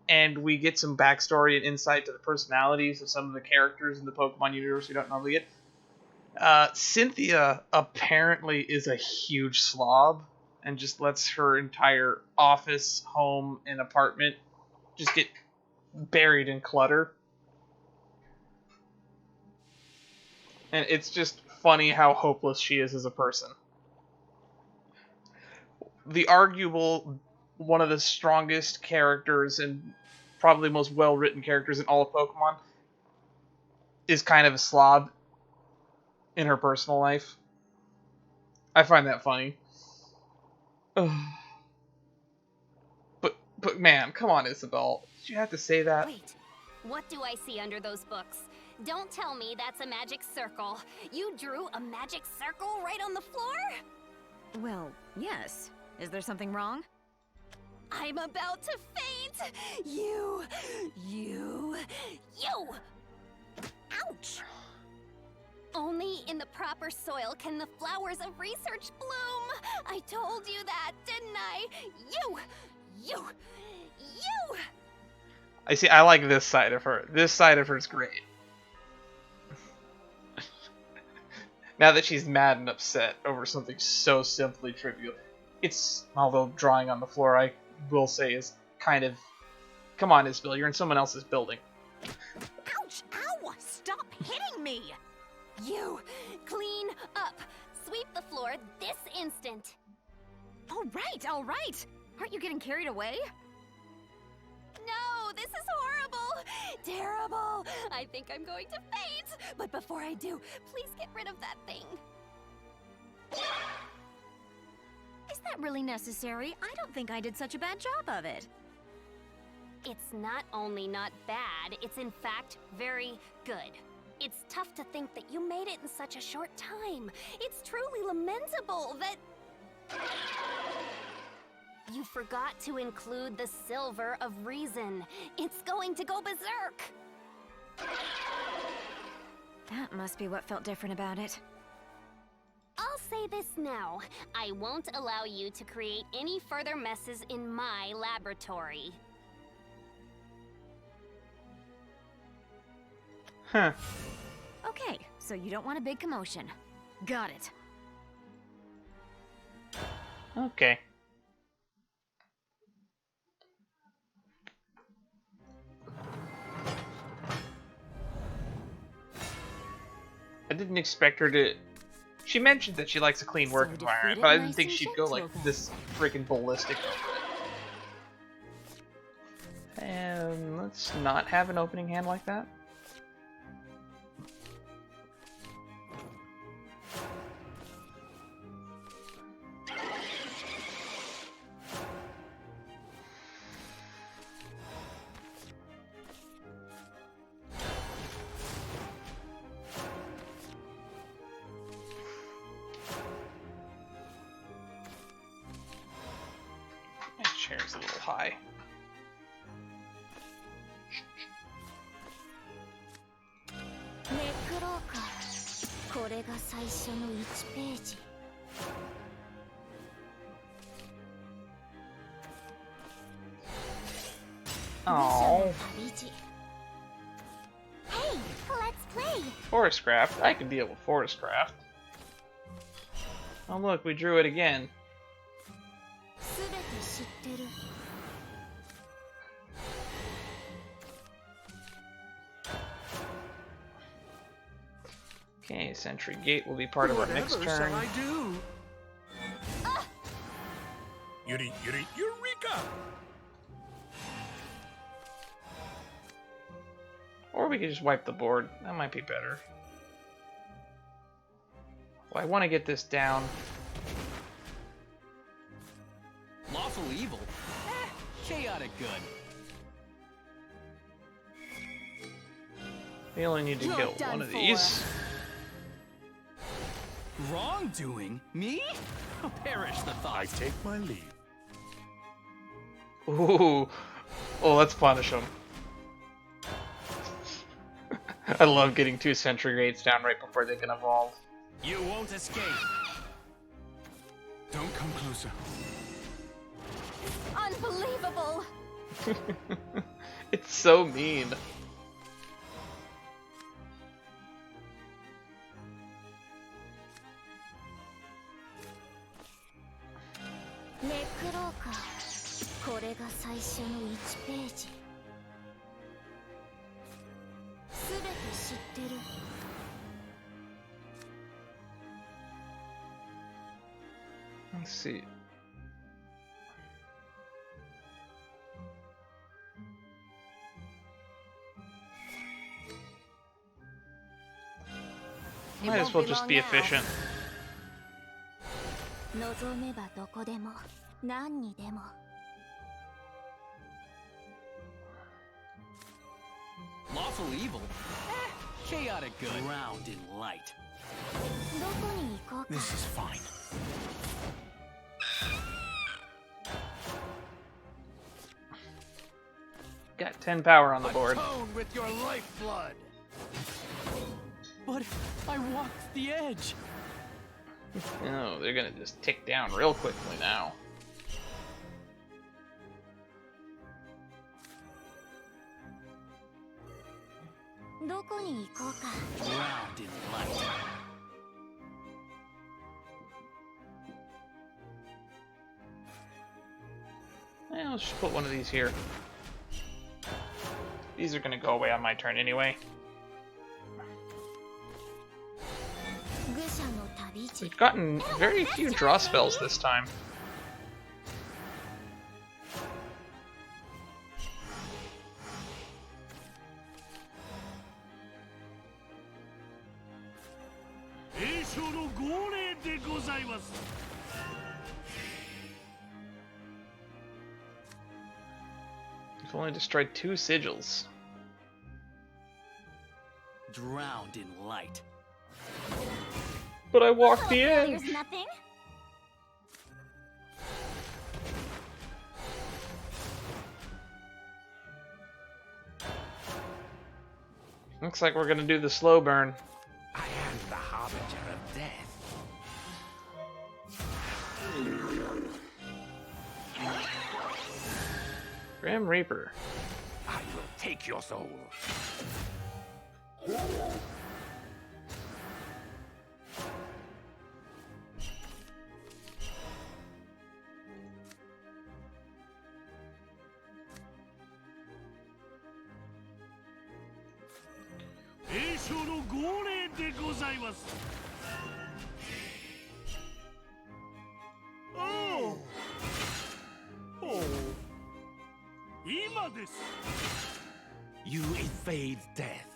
and we get some backstory and insight to the personalities of some of the characters in the Pokemon universe we don't normally get. Cynthia apparently is a huge slob and just lets her entire office, home, and apartment just get buried in clutter. And it's just funny how hopeless she is as a person. The arguable, one of the strongest characters and probably most well-written characters in all of Pokemon is kind of a slob in her personal life. I find that funny. Ugh. But man, come on, Isabelle. Did you have to say that? Wait, what do I see under those books? Don't tell me that's a magic circle. You drew a magic circle right on the floor? Well, yes. Is there something wrong? I'm about to faint! You! Ouch! Only in the proper soil can the flowers of research bloom! I told you that, didn't I? You! I see, I like this side of her. This side of her is great. Now that she's mad and upset over something so simply trivial. It's, although drawing on the floor, I will say, is kind of... Come on, Isabelle, you're in someone else's building. Ouch! Ow! Stop hitting me! You clean up. Sweep the floor this instant. All right. Aren't you getting carried away? No, this is horrible. Terrible. I think I'm going to faint. But before I do, please get rid of that thing. Is that really necessary? I don't think I did such a bad job of it. It's not only not bad, it's in fact very good. It's tough to think that you made it in such a short time. It's truly lamentable that... You forgot to include the Silver of Reason. It's going to go berserk! That must be what felt different about it. I'll say this now. I won't allow you to create any further messes in my laboratory. Huh. Okay, so you don't want a big commotion. Got it. Okay. I didn't expect her to... She mentioned that she likes a clean work environment, but I didn't think she'd go like this freaking ballistic over it. And let's not have an opening hand like that. Chair's a little high. Oh. Hey, let's play. Forest craft. I can deal with forest craft. Oh look, we drew it again. Okay, Sentry Gate will be part of our next turn. Shall I do? Yuri, Eureka! Or we could just wipe the board. That might be better. Well, I want to get this down. Lawful evil? Chaotic good. We only need to kill one of these. Wrongdoing? Me? Perish the thought. I take my leave. Ooh. Oh, let's punish them. I love getting 2 Sentry Gates down right before they can evolve. You won't escape. Don't come closer. Unbelievable! It's so mean. Let's see. Might as well just be efficient. Lawful evil? Chaotic good. Drowned in light. This is fine. Got 10 power on the board. Atone with your lifeblood. But I walked the edge. Oh, they're gonna just tick down real quickly now. Drowned in light. Let's just put one of these here. These are gonna go away on my turn anyway. We've gotten very few draw spells this time. We've only destroyed 2 sigils. Drowned in light. But I walked the edge. There's nothing. Looks like we're gonna do the slow burn. I am the harbinger of death. Grim Reaper. I will take your soul. Oh! Oh! You evade death.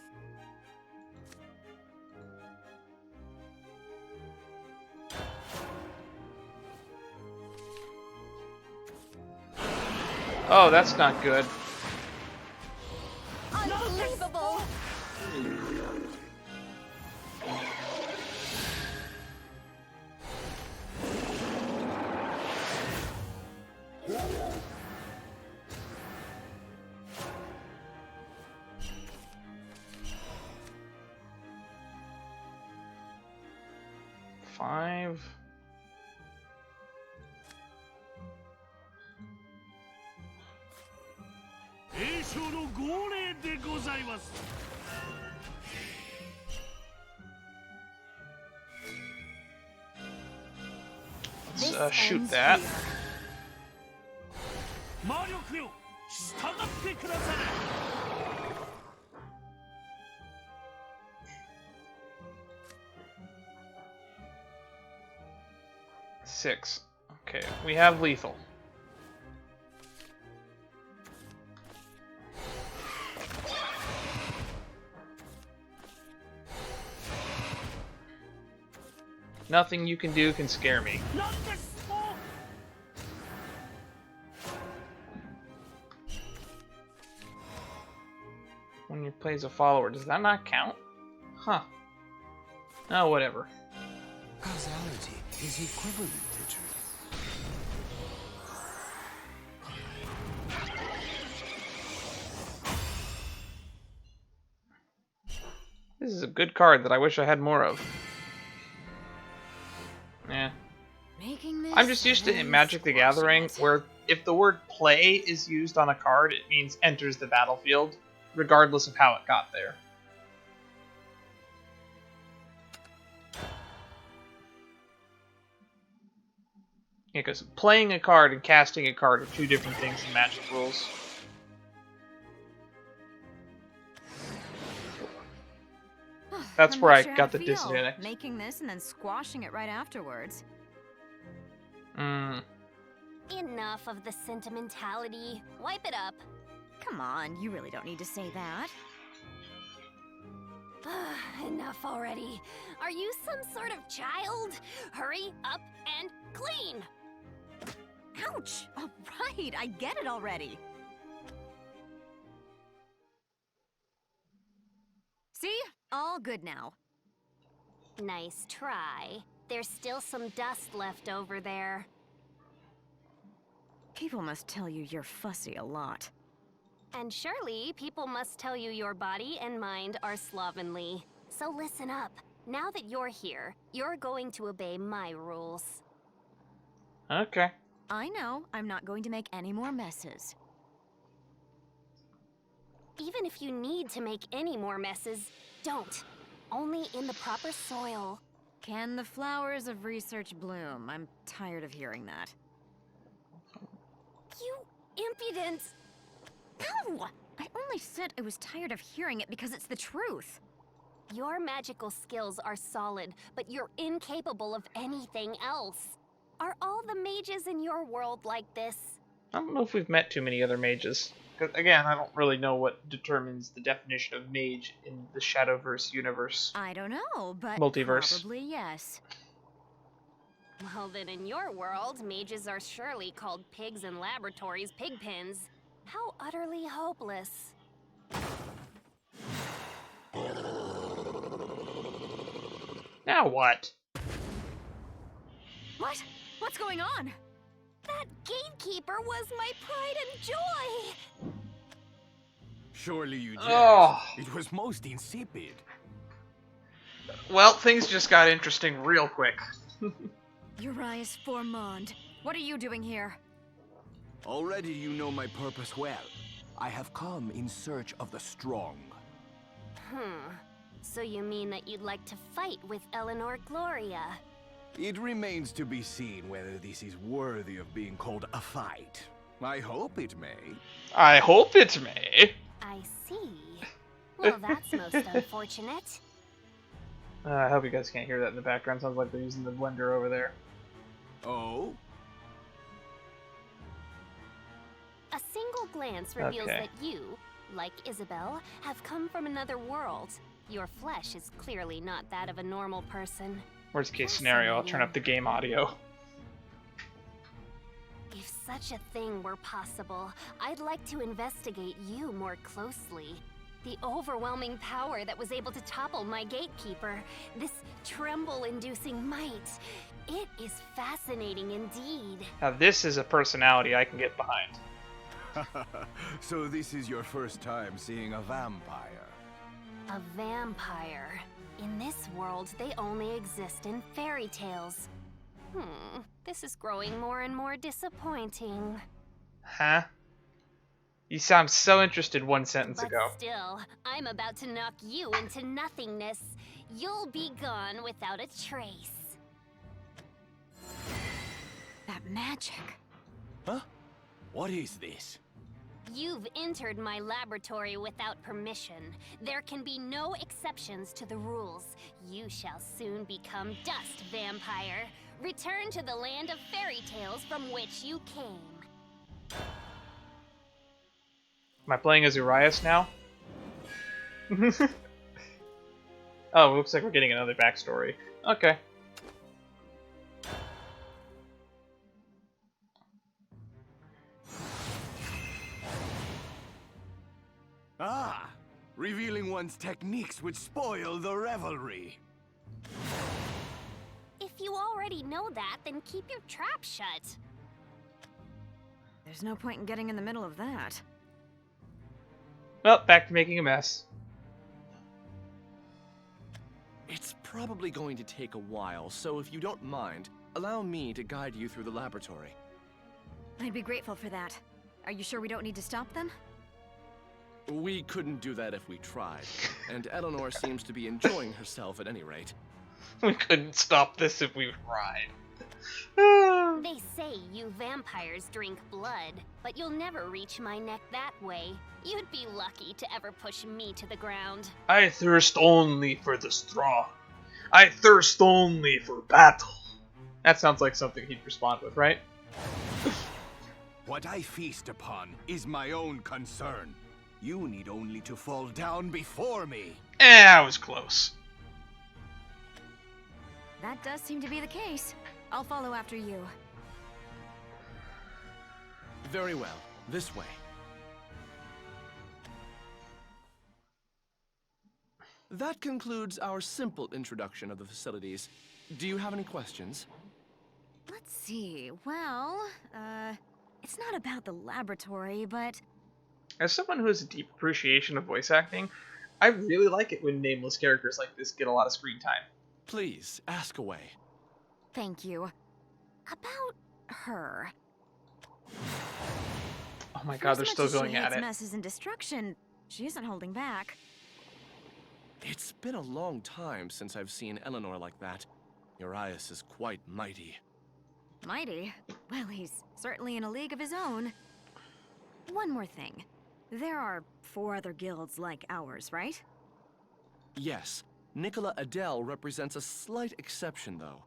Oh, that's not good. Unbelievable! Five. Let's shoot that. 魔力よ、従ってくだされ。6. Okay, we have lethal. Nothing you can do can scare me. なんですと。When you play as a follower, does that not count? Huh. Oh, whatever. Causality is equivalent to truth. This is a good card that I wish I had more of. Yeah. I'm just used to Magic the Gathering, where if the word play is used on a card, it means enters the battlefield, regardless of how it got there. Yeah, because playing a card and casting a card are 2 different things in Magic rules. That's where I got the disadvantage. Making this and then squashing it right afterwards. Enough of the sentimentality. Wipe it up. Come on, you really don't need to say that. Enough already. Are you some sort of child? Hurry up and clean. Ouch! All right, I get it already. See? All good now. Nice try. There's still some dust left over there. People must tell you you're fussy a lot. And surely, people must tell you your body and mind are slovenly. So listen up. Now that you're here, you're going to obey my rules. Okay. I know. I'm not going to make any more messes. Even if you need to make any more messes, don't. Only in the proper soil. Can the flowers of research bloom? I'm tired of hearing that. You impudent! No! I only said I was tired of hearing it because it's the truth. Your magical skills are solid, but you're incapable of anything else. Are all the mages in your world like this? I don't know if we've met too many other mages. Because, again, I don't really know what determines the definition of mage in the Shadowverse universe. I don't know, but Multiverse. probably yes. Well, then in your world, mages are surely called pigs in laboratories, pigpens. How utterly hopeless. Now what? What? What's going on? That gatekeeper was my pride and joy! Surely you jest. Oh. It was most insipid. Well, things just got interesting real quick. Urias Formond. What are you doing here? Already you know my purpose well. I have come in search of the strong. So you mean that you'd like to fight with Eleanor Gloria? It remains to be seen whether this is worthy of being called a fight. I hope it may. I hope it may. I see. Well, that's most unfortunate. I hope you guys can't hear that in the background. Sounds like they're using the blender over there. Oh? A single glance reveals Okay. that you, like Isabelle, have come from another world. Your flesh is clearly not that of a normal person. Worst case scenario, I'll turn up the game audio. If such a thing were possible, I'd like to investigate you more closely. The overwhelming power that was able to topple my gatekeeper, this tremble-inducing might, it is fascinating indeed. Now this is a personality I can get behind. So this is your first time seeing a vampire? A vampire. In this world, they only exist in fairy tales. This is growing more and more disappointing. Huh? You sound so interested one sentence But ago. still, I'm about to knock you into nothingness. You'll be gone without a trace. That magic. Huh? What is this? You've entered my laboratory without permission. There can be no exceptions to the rules. You shall soon become dust, vampire. Return to the land of fairy tales from which you came. Am I playing as Urias now? Oh, looks like we're getting another backstory. Okay. Ah! Revealing one's techniques would spoil the revelry. If you already know that, then keep your trap shut. There's no point in getting in the middle of that. Well, back to making a mess. It's probably going to take a while, so if you don't mind, allow me to guide you through the laboratory. I'd be grateful for that. Are you sure we don't need to stop them? We couldn't do that if we tried, and Eleanor seems to be enjoying herself at any rate. We couldn't stop this if we tried. They say you vampires drink blood, but you'll never reach my neck that way. You'd be lucky to ever push me to the ground. I thirst only for the straw. I thirst only for battle. That sounds like something he'd respond with, right? What I feast upon is my own concern. You need only to fall down before me. I was close. That does seem to be the case. I'll follow after you. Very well. This way. That concludes our simple introduction of the facilities. Do you have any questions? Let's see. Well, it's not about the laboratory, but... As someone who has a deep appreciation of voice acting, I really like it when nameless characters like this get a lot of screen time. Please, ask away. Thank you. About her. Oh my god, they're still going at She hates it. messes and destruction. She isn't holding back. It's been a long time since I've seen Eleanor like that. Urias is quite mighty. Mighty? Well, he's certainly in a league of his own. One more thing. There are 4 other guilds like ours, right? Yes, Nicola Adele represents a slight exception, though.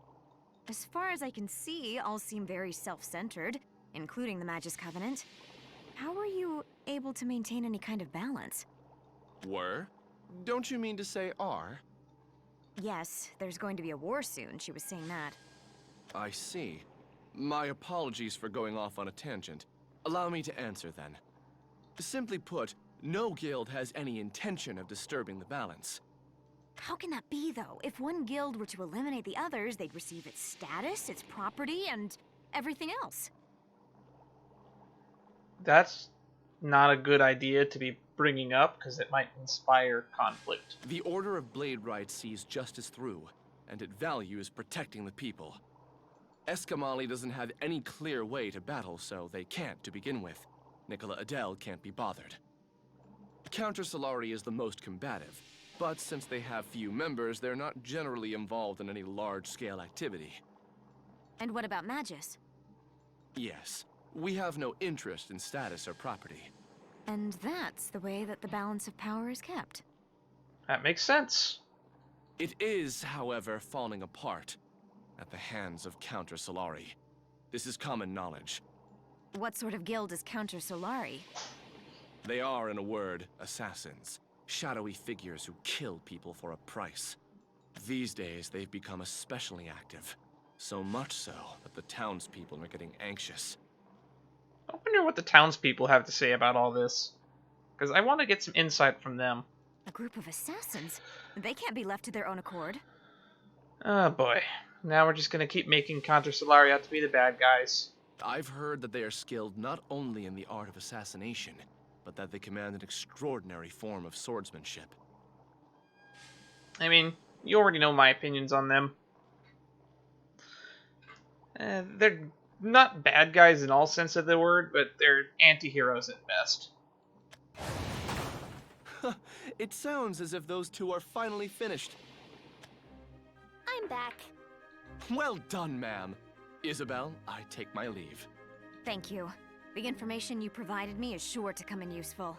As far as I can see, all seem very self-centered, including the Magus Covenant. How were you able to maintain any kind of balance? Were? Don't you mean to say are? Yes, there's going to be a war soon, she was saying that. I see. My apologies for going off on a tangent. Allow me to answer then. Simply put, no guild has any intention of disturbing the balance. How can that be, though? If one guild were to eliminate the others, they'd receive its status, its property, and everything else. That's not a good idea to be bringing up, because it might inspire conflict. The Order of Bladebright sees justice through, and it values protecting the people. Escamali doesn't have any clear way to battle, so they can't to begin with. Nicola Adele can't be bothered. Counter Solari is the most combative, but since they have few members, they're not generally involved in any large-scale activity. And what about Magus? Yes, we have no interest in status or property. And that's the way that the balance of power is kept. That makes sense. It is, however, falling apart at the hands of Counter Solari. This is common knowledge. What sort of guild is Counter Solari? They are, in a word, assassins. Shadowy figures who kill people for a price. These days, they've become especially active. So much so that the townspeople are getting anxious. I wonder what the townspeople have to say about all this. Because I want to get some insight from them. A group of assassins? They can't be left to their own accord. Oh boy. Now we're just going to keep making Counter Solari out to be the bad guys. I've heard that they are skilled not only in the art of assassination, but that they command an extraordinary form of swordsmanship. I mean, you already know my opinions on them. They're not bad guys in all sense of the word, but they're anti-heroes at best. It sounds as if those two are finally finished. I'm back. Well done, ma'am. Isabelle, I take my leave. Thank you. The information you provided me is sure to come in useful.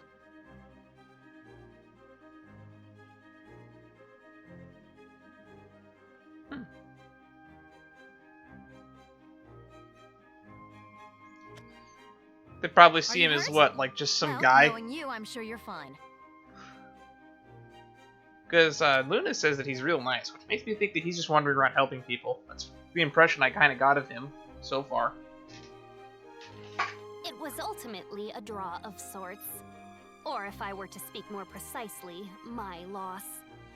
They probably see Are him you as hurt? what, like just some Well, guy? Knowing you, I'm sure you're fine. Because Luna says that he's real nice, which makes me think that he's just wandering around helping people. That's the impression I kind of got of him so far. It was ultimately a draw of sorts. Or if I were to speak more precisely, my loss.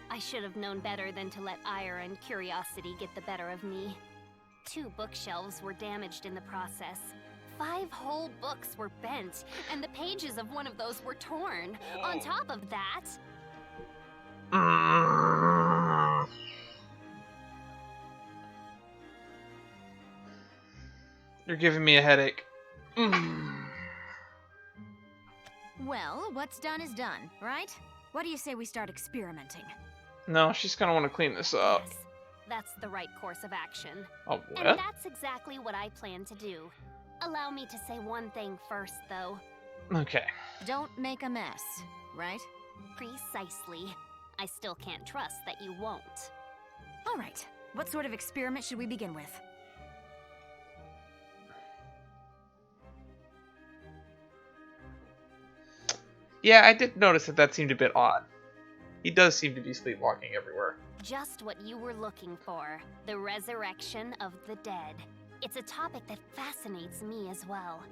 I should have known better than to let ire and curiosity get the better of me. 2 bookshelves were damaged in the process. 5 whole books were bent, and the pages of one of those were torn. On top of that... You're giving me a headache. Well, what's done is done, right? What do you say we start experimenting? No, she's gonna want to clean this up. Yes, that's the right course of action. Oh, what? And that's exactly what I plan to do. Allow me to say one thing first, though. Okay. Don't make a mess, right? Precisely. I still can't trust that you won't. All right. What sort of experiment should we begin with? Yeah, I did notice that that seemed a bit odd. He does seem to be sleepwalking everywhere. Just what you were looking for. The resurrection of the dead. It's a topic that fascinates me as well.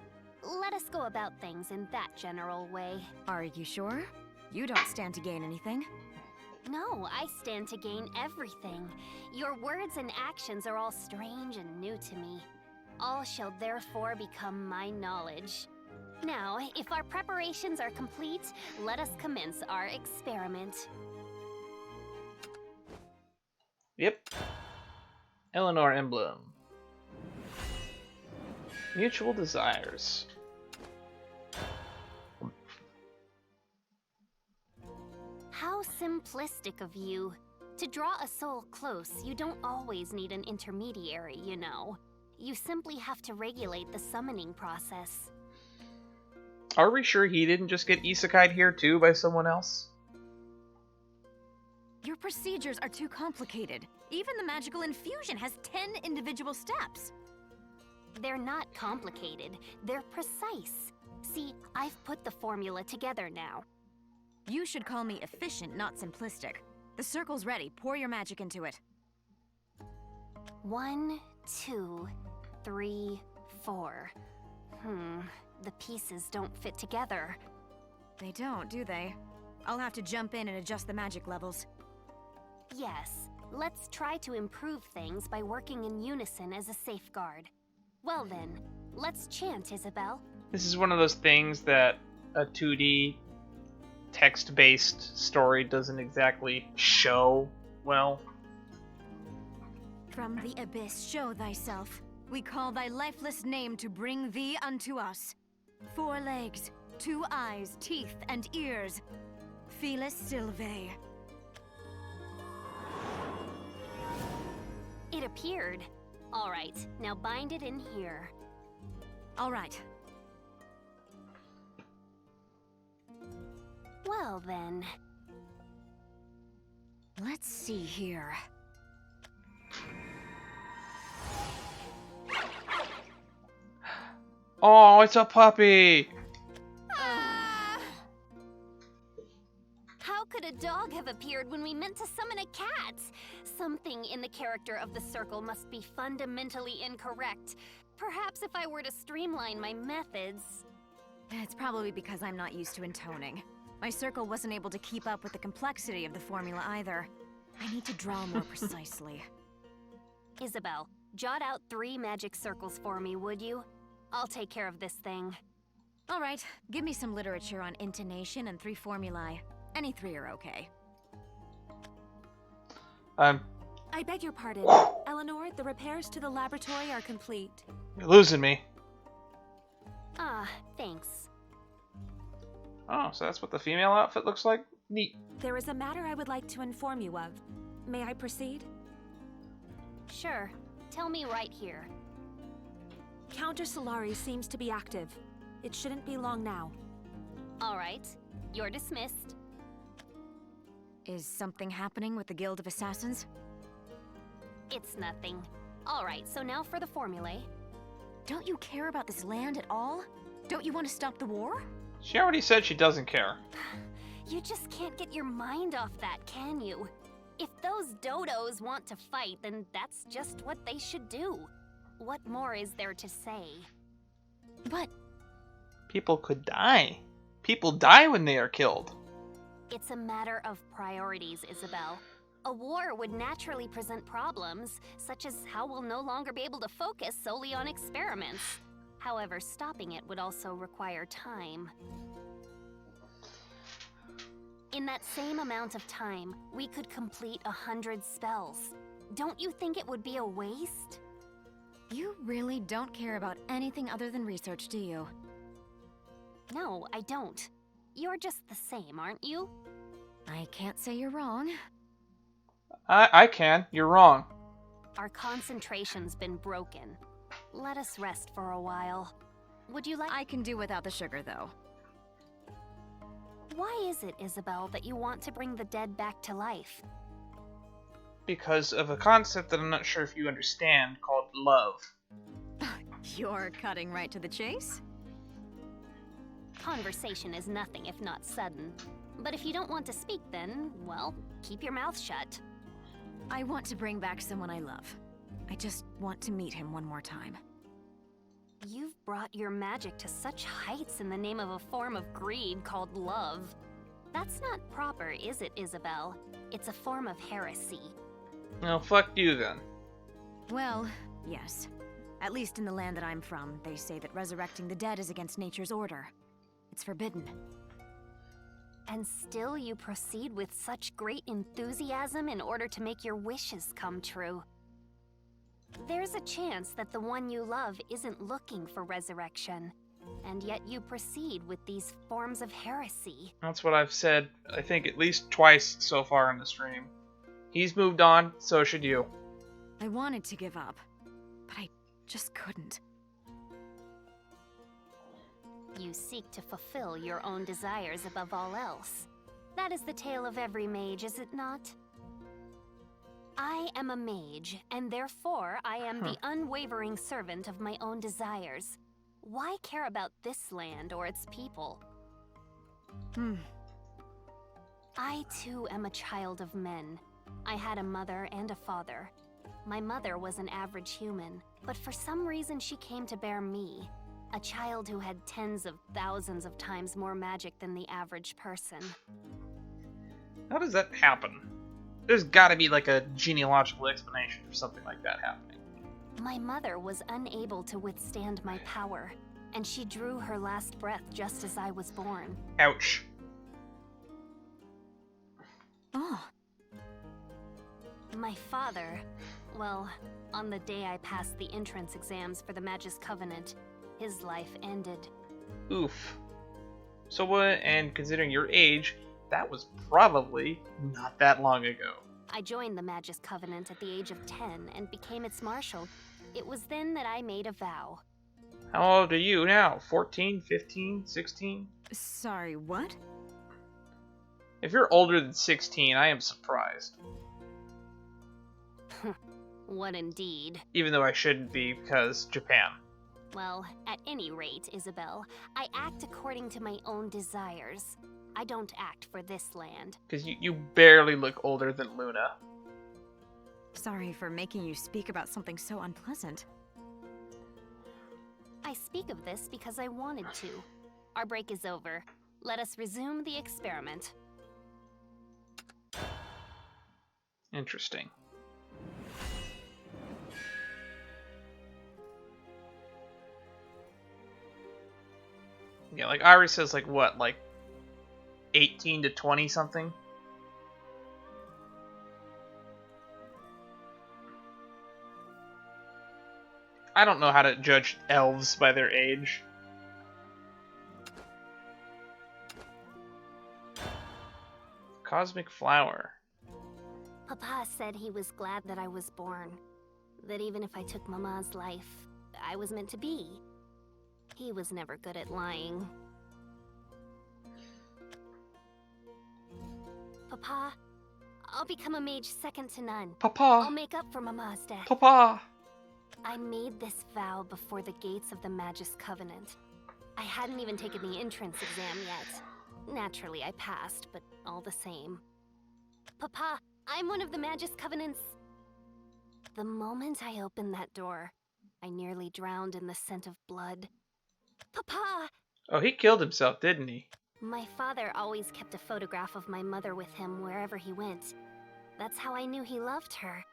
Let us go about things in that general way. Are you sure? You don't stand to gain anything. No, I stand to gain everything. Your words and actions are all strange and new to me. All shall therefore become my knowledge. Now, if our preparations are complete, let us commence our experiment. Yep. Eleanor emblem. Mutual desires. How simplistic of you. To draw a soul close, you don't always need an intermediary, you know. You simply have to regulate the summoning process. Are we sure he didn't just get isekai'd here too by someone else? Your procedures are too complicated. Even the magical infusion has 10 individual steps. They're not complicated. They're precise. See, I've put the formula together now. You should call me efficient, not simplistic. The circle's ready. Pour your magic into it. 1, 2, 3, 4. The pieces don't fit together. They don't, do they? I'll have to jump in and adjust the magic levels. Yes, let's try to improve things by working in unison as a safeguard. Well then, let's chant, Isabelle. This is one of those things that a 2D text-based story doesn't exactly show well. From the abyss show thyself. We call thy lifeless name to bring thee unto us. 4 legs, 2 eyes, teeth, and ears. Felis Sylvae. It appeared. All right, now bind it in here. All right. Well then. Let's see here. Oh, it's a puppy! How could a dog have appeared when we meant to summon a cat? Something in the character of the circle must be fundamentally incorrect. Perhaps if I were to streamline my methods... It's probably because I'm not used to intoning. My circle wasn't able to keep up with the complexity of the formula either. I need to draw more precisely. Isabelle, jot out 3 magic circles for me, would you? I'll take care of this thing. All right, give me some literature on intonation and 3 formulae. Any 3 are okay. I beg your pardon. Eleanor, the repairs to the laboratory are complete. You're losing me. Ah, thanks. Oh, so that's what the female outfit looks like? Neat. There is a matter I would like to inform you of. May I proceed? Sure. Tell me right here. Counter Solari seems to be active. It shouldn't be long now. All right. You're dismissed. Is something happening with the Guild of Assassins? It's nothing. All right, so now for the formulae. Don't you care about this land at all? Don't you want to stop the war? She already said she doesn't care. You just can't get your mind off that, can you? If those dodos want to fight, then that's just what they should do. What more is there to say? But... people could die. People die when they are killed. It's a matter of priorities, Isabelle. A war would naturally present problems, such as how we'll no longer be able to focus solely on experiments. However, stopping it would also require time. In that same amount of time, we could complete 100 spells. Don't you think it would be a waste? You really don't care about anything other than research, do you? No, I don't. You're just the same, aren't you? I can't say you're wrong. I can. You're wrong. Our concentration's been broken. Let us rest for a while. Would you like— I can do without the sugar, though. Why is it, Isabelle, that you want to bring the dead back to life? Because of a concept that I'm not sure if you understand, called love. You're cutting right to the chase? Conversation is nothing if not sudden. But if you don't want to speak, then, well, keep your mouth shut. I want to bring back someone I love. I just want to meet him one more time. You've brought your magic to such heights in the name of a form of greed called love. That's not proper, is it, Isabelle? It's a form of heresy. Well, fuck you then. Well, yes. At least in the land that I'm from, they say that resurrecting the dead is against nature's order. It's forbidden. And still you proceed with such great enthusiasm in order to make your wishes come true. There's a chance that the one you love isn't looking for resurrection, and yet you proceed with these forms of heresy. That's what I've said, I think, at least twice so far in the stream. He's moved on, so should you. I wanted to give up, but I just couldn't. You seek to fulfill your own desires above all else. That is the tale of every mage, is it not? I am a mage, and therefore I am the unwavering servant of my own desires. Why care about this land or its people? I too am a child of men. I had a mother and a father. My mother was an average human, but for some reason she came to bear me, a child who had tens of thousands of times more magic than the average person. How does that happen? There's gotta be like a genealogical explanation for something like that happening. My mother was unable to withstand my power, and she drew her last breath just as I was born. Ouch. Oh. My father, well, on the day I passed the entrance exams for the Magus Covenant, his life ended. Oof. So what, and considering your age, that was probably not that long ago. I joined the Magus Covenant at the age of 10 and became its marshal. It was then that I made a vow. How old are you now? 14, 15, 16? Sorry, what? If you're older than 16, I am surprised. What indeed. Even though I shouldn't be, because Japan. Well, at any rate, Isabelle, I act according to my own desires. I don't act for this land. Because you barely look older than Luna. Sorry for making you speak about something so unpleasant. I speak of this because I wanted to. Our break is over. Let us resume the experiment. Interesting. Yeah, like Iris says, like what, like 18 to 20 something? I don't know how to judge elves by their age. Cosmic Flower. Papa said he was glad that I was born. That even if I took Mama's life, I was meant to be. He was never good at lying. Papa, I'll become a mage second to none. Papa! I'll make up for Mama's death. Papa! I made this vow before the gates of the Magus Covenant. I hadn't even taken the entrance exam yet. Naturally, I passed, but all the same. Papa, I'm one of the Magus Covenant's... The moment I opened that door, I nearly drowned in the scent of blood. Papa! Oh, he killed himself, didn't he? My father always kept a photograph of my mother with him wherever he went. That's how I knew he loved her.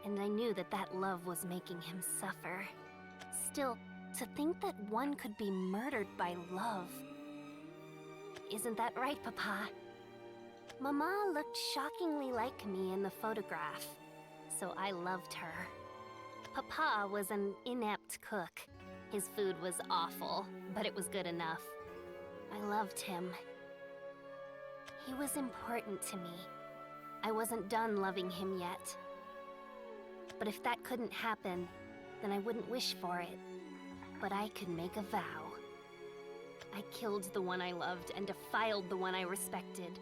And I knew that that love was making him suffer. Still, to think that one could be murdered by love. Isn't that right, Papa? Mama looked shockingly like me in the photograph, so I loved her. Papa was an inept cook. His food was awful, but it was good enough. I loved him. He was important to me. I wasn't done loving him yet. But if that couldn't happen, then I wouldn't wish for it. But I could make a vow. I killed the one I loved and defiled the one I respected.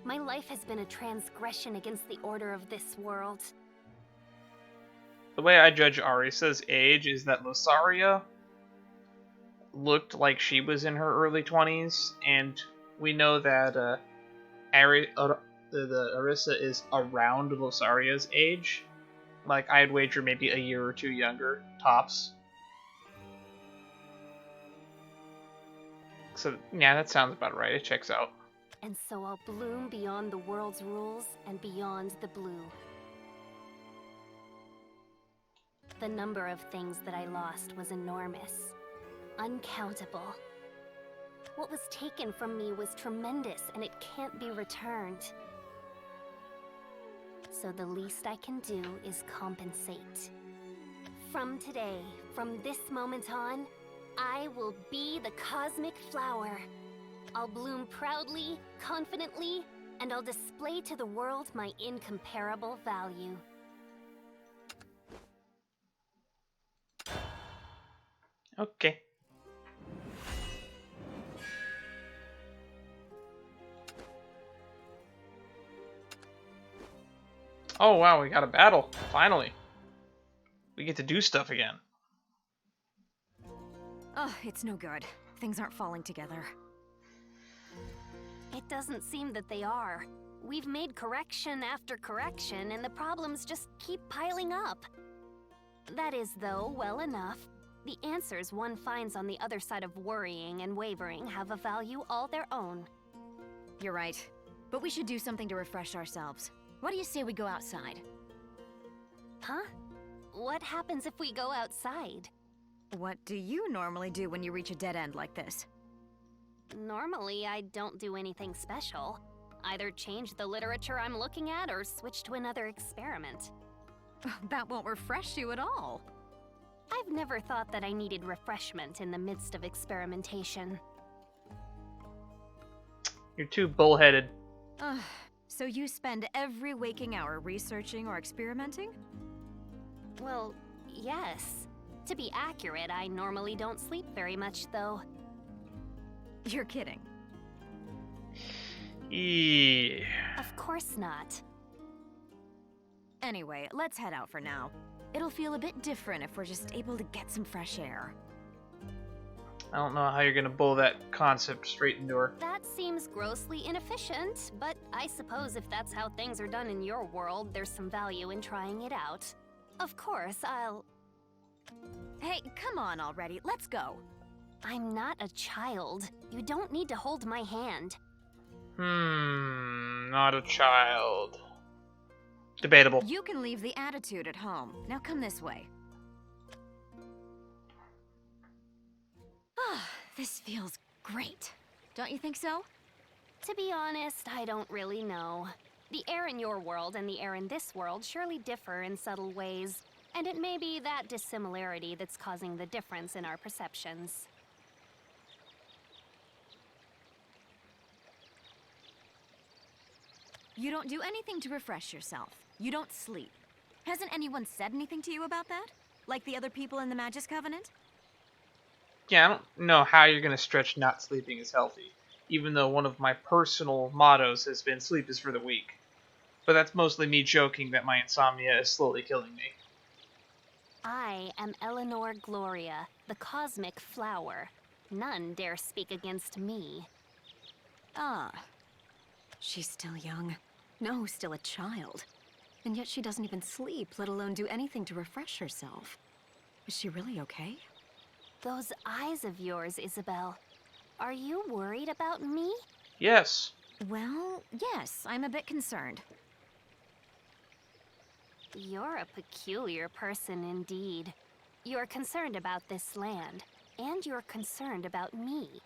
My life has been a transgression against the order of this world. The way I judge Arisa's age is that Losaria looked like she was in her early 20s, and we know that Arisa is around Losaria's age. Like, I'd wager maybe a year or two younger, tops. So, yeah, that sounds about right. It checks out. And so I'll bloom beyond the world's rules and beyond the blue. The number of things that I lost was enormous. Uncountable. What was taken from me was tremendous, and it can't be returned. So the least I can do is compensate. From today, from this moment on, I will be the cosmic flower. I'll bloom proudly, confidently, and I'll display to the world my incomparable value. Okay. Oh wow, we got a battle. Finally. We get to do stuff again. Oh, it's no good. Things aren't falling together. It doesn't seem that they are. We've made correction after correction, and the problems just keep piling up. That is, though, well enough. The answers one finds on the other side of worrying and wavering have a value all their own. You're right. But we should do something to refresh ourselves. What do you say we go outside? Huh? What happens if we go outside? What do you normally do when you reach a dead end like this? Normally, I don't do anything special. Either change the literature I'm looking at or switch to another experiment. That won't refresh you at all. I've never thought that I needed refreshment in the midst of experimentation. You're too bullheaded. So you spend every waking hour researching or experimenting? Well, yes. To be accurate, I normally don't sleep very much, though. You're kidding. Yeah. Of course not. Anyway, let's head out for now. It'll feel a bit different if we're just able to get some fresh air. I don't know how you're gonna bull that concept straight into her. That seems grossly inefficient, but I suppose if that's how things are done in your world, there's some value in trying it out. Of course, I'll... Hey, come on already, let's go. I'm not a child. You don't need to hold my hand. Not a child. Debatable. You can leave the attitude at home. Now come this way. This feels great. Don't you think so? To be honest, I don't really know. The air in your world and the air in this world surely differ in subtle ways, and it may be that dissimilarity that's causing the difference in our perceptions. You don't do anything to refresh yourself. You don't sleep. Hasn't anyone said anything to you about that? Like the other people in the Magus Covenant? Yeah, I don't know how you're gonna stretch not sleeping as healthy, even though one of my personal mottos has been sleep is for the weak. But that's mostly me joking that my insomnia is slowly killing me. I am Eleanor Gloria, the cosmic flower. None dare speak against me. Ah. She's still young. No, still a child. And yet she doesn't even sleep, let alone do anything to refresh herself. Is she really okay? Those eyes of yours, Isabelle. Are you worried about me? Yes. Well, yes, I'm a bit concerned. You're a peculiar person indeed. You're concerned about this land, and you're concerned about me.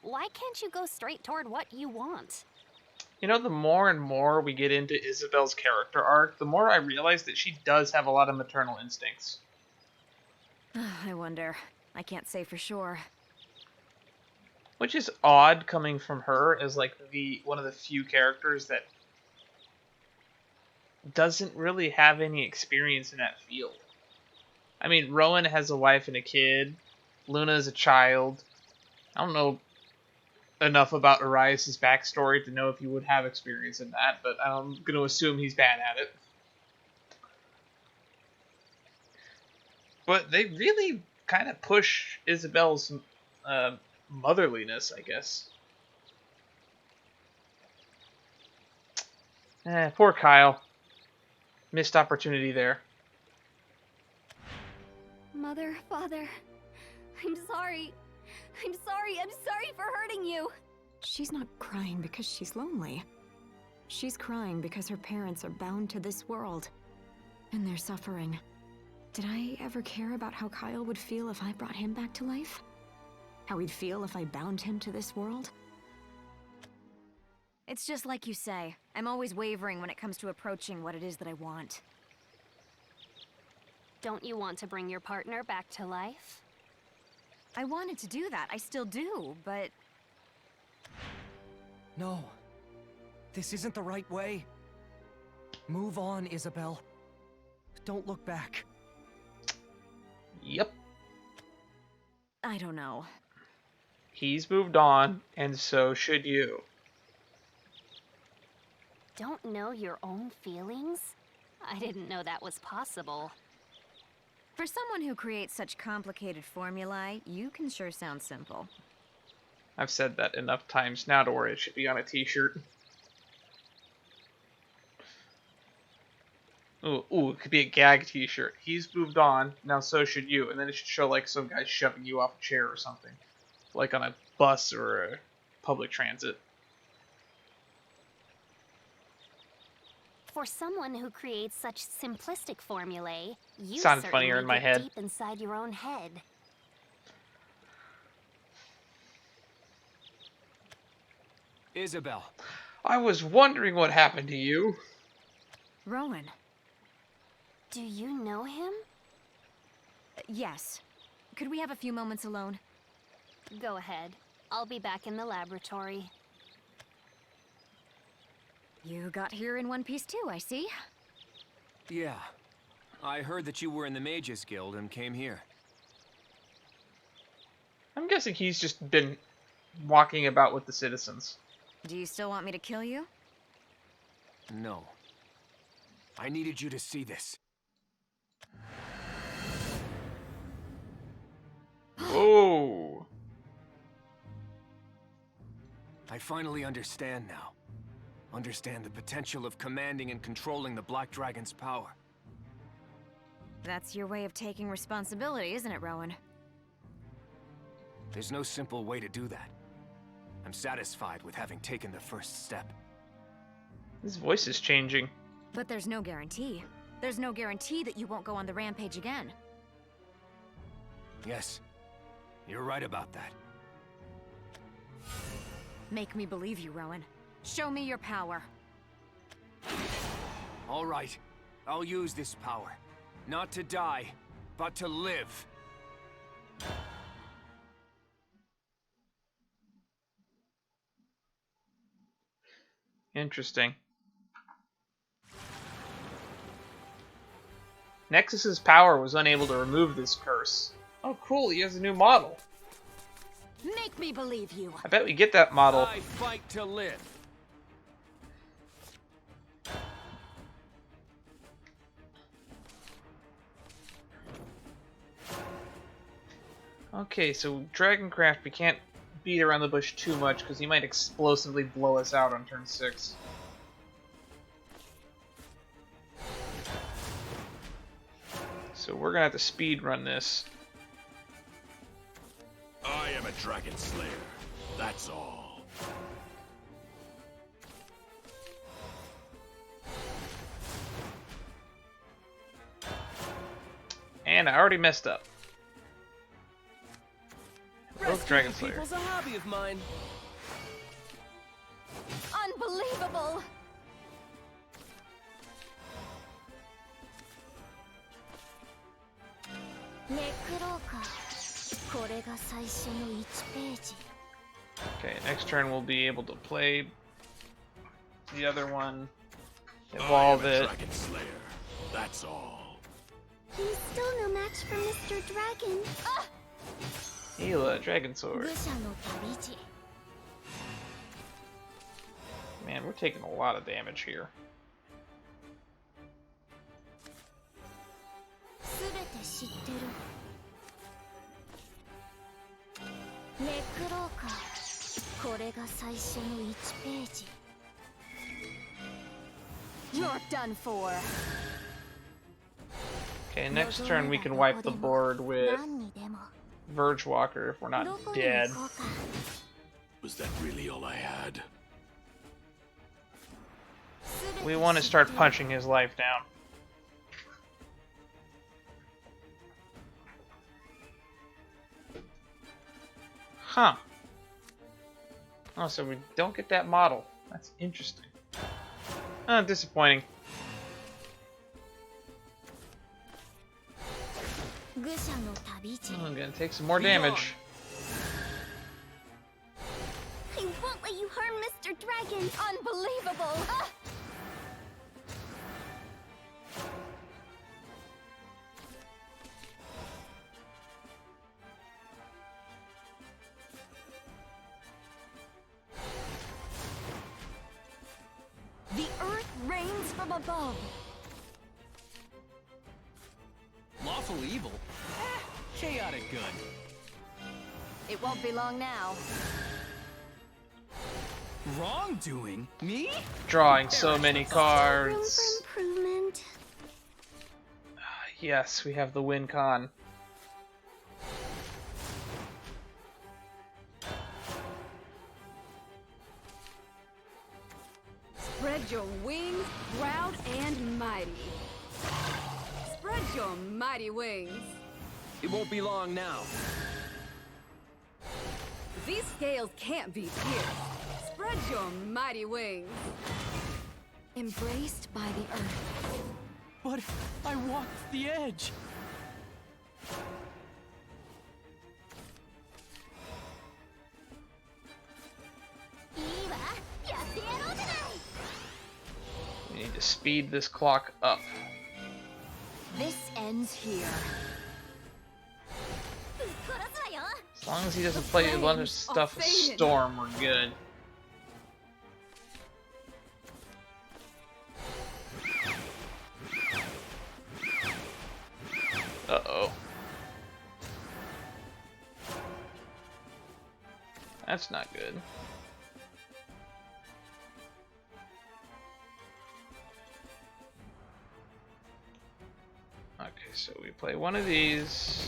Why can't you go straight toward what you want? You know, the more and more we get into Isabelle's character arc, the more I realize that she does have a lot of maternal instincts. I wonder. I can't say for sure. Which is odd coming from her as like one of the few characters that doesn't really have any experience in that field. I mean, Rowan has a wife and a kid. Luna is a child. I don't know enough about Arias' backstory to know if he would have experience in that, but I'm going to assume he's bad at it. But they really kind of push Isabelle's motherliness, I guess. Poor Kyle. Missed opportunity there. Mother, Father, I'm sorry. I'm sorry for hurting you. She's not crying because she's lonely. She's crying because her parents are bound to this world. And they're suffering. Did I ever care about how Kyle would feel if I brought him back to life? How he'd feel if I bound him to this world? It's just like you say. I'm always wavering when it comes to approaching what it is that I want. Don't you want to bring your partner back to life? I wanted to do that. I still do, but... No. This isn't the right way. Move on, Isabelle. Don't look back. Yep. I don't know. He's moved on, and so should you. Don't know your own feelings? I didn't know that was possible. For someone who creates such complicated formulae, you can sure sound simple. I've said that enough times now to where it should be on a t-shirt. Ooh, it could be a gag t-shirt. He's moved on, now so should you. And then it should show like some guy shoving you off a chair or something. Like on a bus or a public transit. For someone who creates such simplistic formulae, you Sounded certainly funnier in my get head. deep inside your own head. Isabelle. I was wondering what happened to you. Rowan. Do you know him? Yes. Could we have a few moments alone? Go ahead. I'll be back in the laboratory. You got here in one piece too, I see. Yeah. I heard that you were in the Mages Guild and came here. I'm guessing he's just been walking about with the citizens. Do you still want me to kill you? No. I needed you to see this. Oh. I finally understand now. Understand the potential of commanding and controlling the Black Dragon's power. That's your way of taking responsibility, isn't it, Rowan? There's no simple way to do that. I'm satisfied with having taken the first step. His voice is changing. But there's no guarantee. There's no guarantee that you won't go on the rampage again. Yes, you're right about that. Make me believe you, Rowan. Show me your power. All right, I'll use this power. Not to die, but to live. Interesting. Nexus's power was unable to remove this curse. Oh, cool, he has a new model. Make me believe you. I bet we get that model. I fight to live. Okay, so Dragoncraft, we can't beat around the bush too much because he might explosively blow us out on turn 6. So we're gonna have to speed run this. I am a dragon slayer. That's all. And I already messed up. Both Rescuing Dragon Slayer. people's a hobby of mine. Unbelievable! Okay, next turn we'll be able to play the other one, evolve I am a it. dragon slayer. That's all. He's still no match for Mr. Dragon. Ah! Hila, Dragon Sword. Man, we're taking a lot of damage here. You're done for. Okay, next turn we can wipe the board with Verge Walker if we're not dead. Was that really all I had? We want to start punching his life down. Huh. Oh, so we don't get that model. That's interesting. Disappointing. I'm gonna take some more damage. I won't let you harm Mr. Dragon. Unbelievable! Ah! The earth rains from above. powerful evil. Chaotic good. It won't be long now. Wrongdoing? Me? Drawing so many Room cards. for improvement. Yes, we have the win con. Spread your wings, proud and mighty. Spread your mighty wings. It won't be long now. These scales can't be pierced. Spread your mighty wings. Embraced by the earth. But I walked the edge. We need to speed this clock up. This ends here. As long as he doesn't play a bunch of stuff with Storm, we're good. Uh-oh. That's not good. Okay, so we play one of these.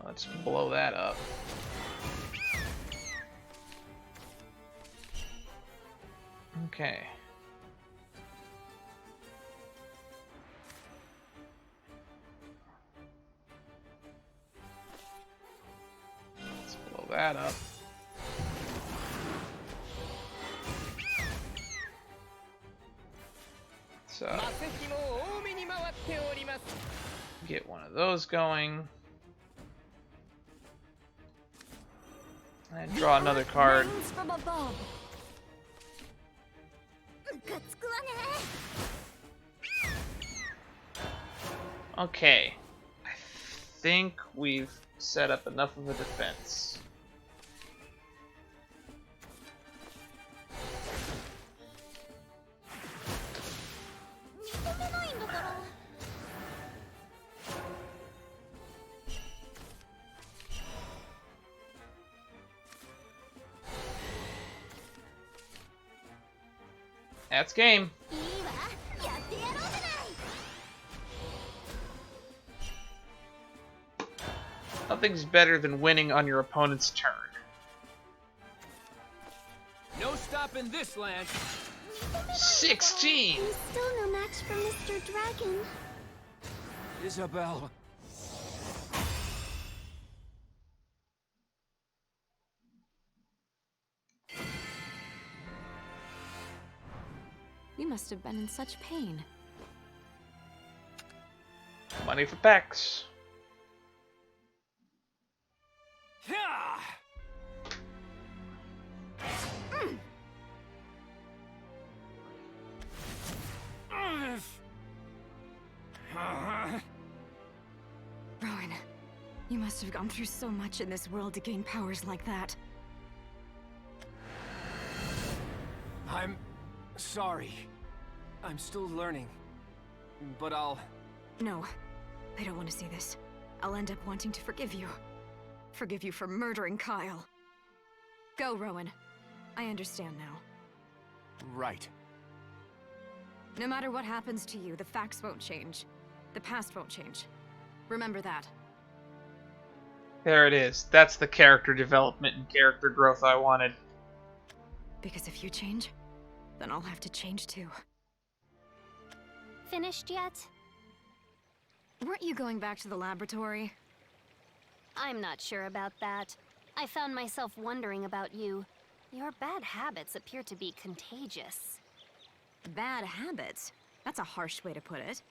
Let's blow that up. Okay. Let's blow that up. So get one of those going. And draw another card. From above. Okay. I think we've set up enough of a defense. That's game. Nothing's better than winning on your opponent's turn. No stopping this land. 16! I'm still no match for Mr. Dragon. Isabelle. You must have been in such pain. Money for packs. Rowan, you must have gone through so much in this world to gain powers like that. I'm sorry. I'm still learning. But I'll... No, I don't want to see this. I'll end up wanting to forgive you. Forgive you for murdering Kyle. Go, Rowan. I understand now. Right. No matter what happens to you, the facts won't change. The past won't change. Remember that. There it is. That's the character development and character growth I wanted. Because if you change, then I'll have to change too. Finished yet? Weren't you going back to the laboratory? I'm not sure about that. I found myself wondering about you. Your bad habits appear to be contagious. Bad habits? That's a harsh way to put it.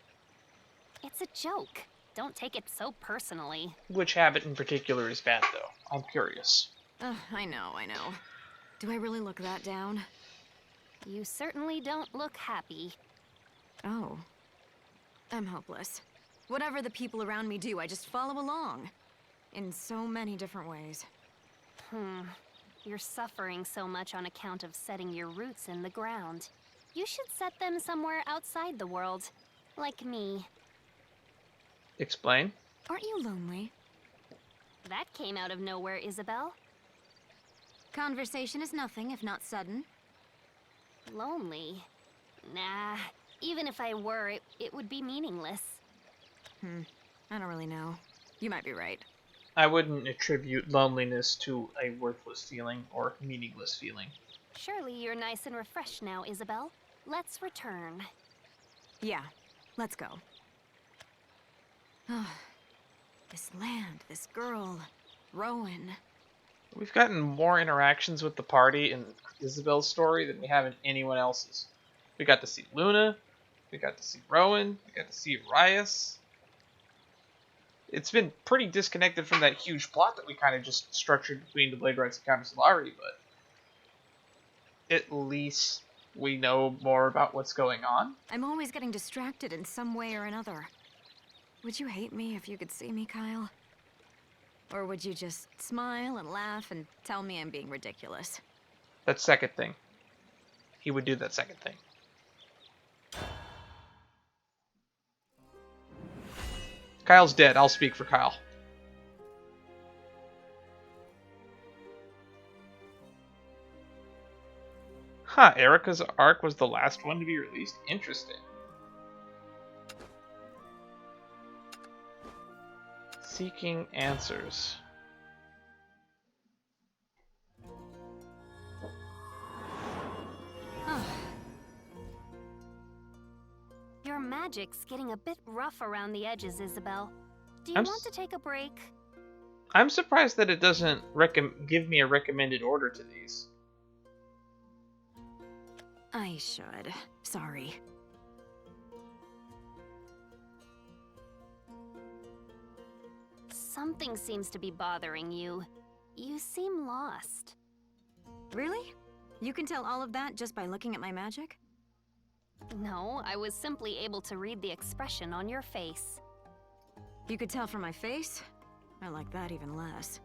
It's a joke. Don't take it so personally. Which habit in particular is bad, though? I'm curious. I know. Do I really look that down? You certainly don't look happy. Oh. I'm hopeless. Whatever the people around me do, I just follow along. In so many different ways. You're suffering so much on account of setting your roots in the ground. You should set them somewhere outside the world. Like me. Explain. Aren't you lonely? That came out of nowhere, Isabelle. Conversation is nothing if not sudden. Lonely? Nah, even if I were, it would be meaningless. I don't really know. You might be right. I wouldn't attribute loneliness to a worthless feeling or meaningless feeling. Surely you're nice and refreshed now, Isabelle. Let's return. Yeah, let's go. This land, this girl, Rowan. We've gotten more interactions with the party in Isabelle's story than we have in anyone else's. We got to see Luna, we got to see Rowan, we got to see Rias. It's been pretty disconnected from that huge plot that we kind of just structured between the Blade Rights and Countess Solari, but at least we know more about what's going on. I'm always getting distracted in some way or another. Would you hate me if you could see me, Kyle? Or would you just smile and laugh and tell me I'm being ridiculous? That second thing. He would do that second thing. Kyle's dead. I'll speak for Kyle. Huh, Erica's arc was the last one to be released? Interesting. Seeking answers. Your magic's getting a bit rough around the edges, Isabelle. Do you want to take a break? I'm surprised that it doesn't give me a recommended order to these. I should. Sorry. Something seems to be bothering you. You seem lost. Really? You can tell all of that just by looking at my magic? No, I was simply able to read the expression on your face. You could tell from my face? I like that even less.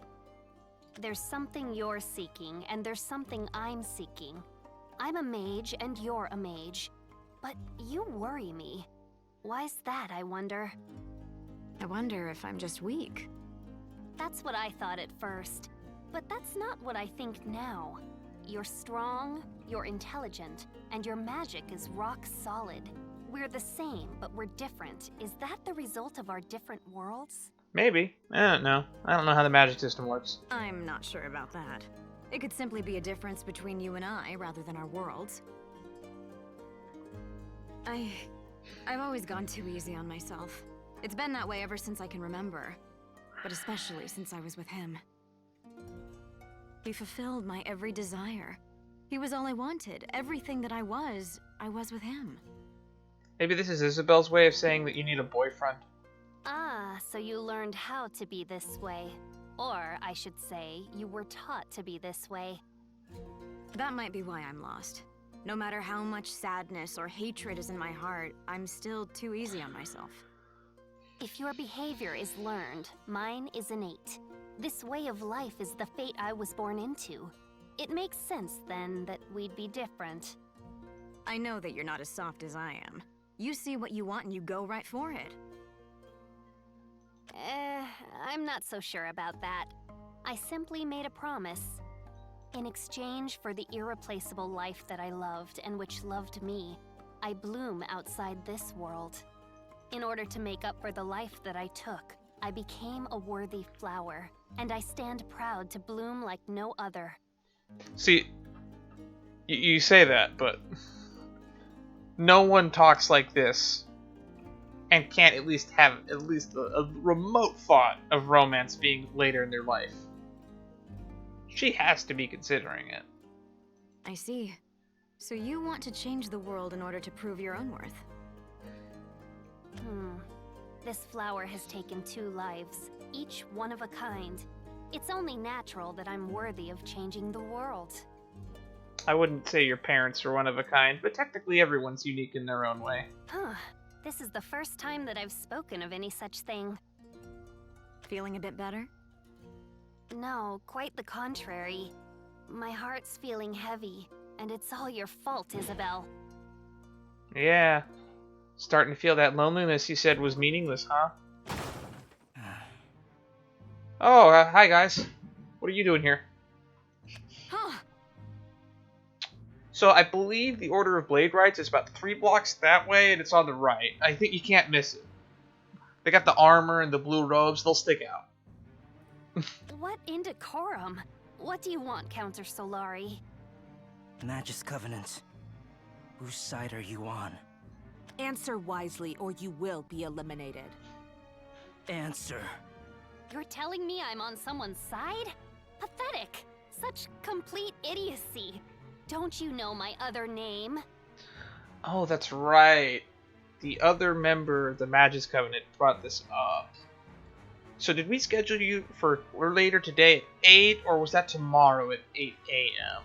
There's something you're seeking, and there's something I'm seeking. I'm a mage, and you're a mage. But you worry me. Why's that, I wonder? I wonder if I'm just weak. That's what I thought at first. But that's not what I think now. You're strong, you're intelligent, and your magic is rock solid. We're the same, but we're different. Is that the result of our different worlds? Maybe. I don't know. I don't know how the magic system works. I'm not sure about that. It could simply be a difference between you and I, rather than our worlds. I've always gone too easy on myself. It's been that way ever since I can remember. But especially since I was with him. He fulfilled my every desire. He was all I wanted. Everything that I was with him. Maybe this is Isabelle's way of saying that you need a boyfriend. Ah, so you learned how to be this way. Or, I should say, you were taught to be this way. That might be why I'm lost. No matter how much sadness or hatred is in my heart, I'm still too easy on myself. If your behavior is learned, mine is innate. This way of life is the fate I was born into. It makes sense, then, that we'd be different. I know that you're not as soft as I am. You see what you want and you go right for it. I'm not so sure about that. I simply made a promise. In exchange for the irreplaceable life that I loved and which loved me, I bloom outside this world. In order to make up for the life that I took, I became a worthy flower, and I stand proud to bloom like no other. See, you say that, but no one talks like this and can't at least have a remote thought of romance being later in their life. She has to be considering it. I see. So you want to change the world in order to prove your own worth? This flower has taken 2 lives, each one of a kind. It's only natural that I'm worthy of changing the world. I wouldn't say your parents are one of a kind, but technically everyone's unique in their own way. This is the first time that I've spoken of any such thing. Feeling a bit better? No, quite the contrary. My heart's feeling heavy, and it's all your fault, Isabelle. Yeah. Starting to feel that loneliness you said was meaningless, huh? Oh, hi guys. What are you doing here? Huh. So I believe the Order of Blade Rights is about 3 blocks that way, and it's on the right. I think you can't miss it. They got the armor and the blue robes. They'll stick out. What indecorum? What do you want, Counter Solari? Magus Covenant. Whose side are you on? Answer wisely, or you will be eliminated. Answer. You're telling me I'm on someone's side? Pathetic. Such complete idiocy. Don't you know my other name? Oh, that's right. The other member of the Magus Covenant brought this up. So did we schedule you for later today at 8, or was that tomorrow at 8 a.m.?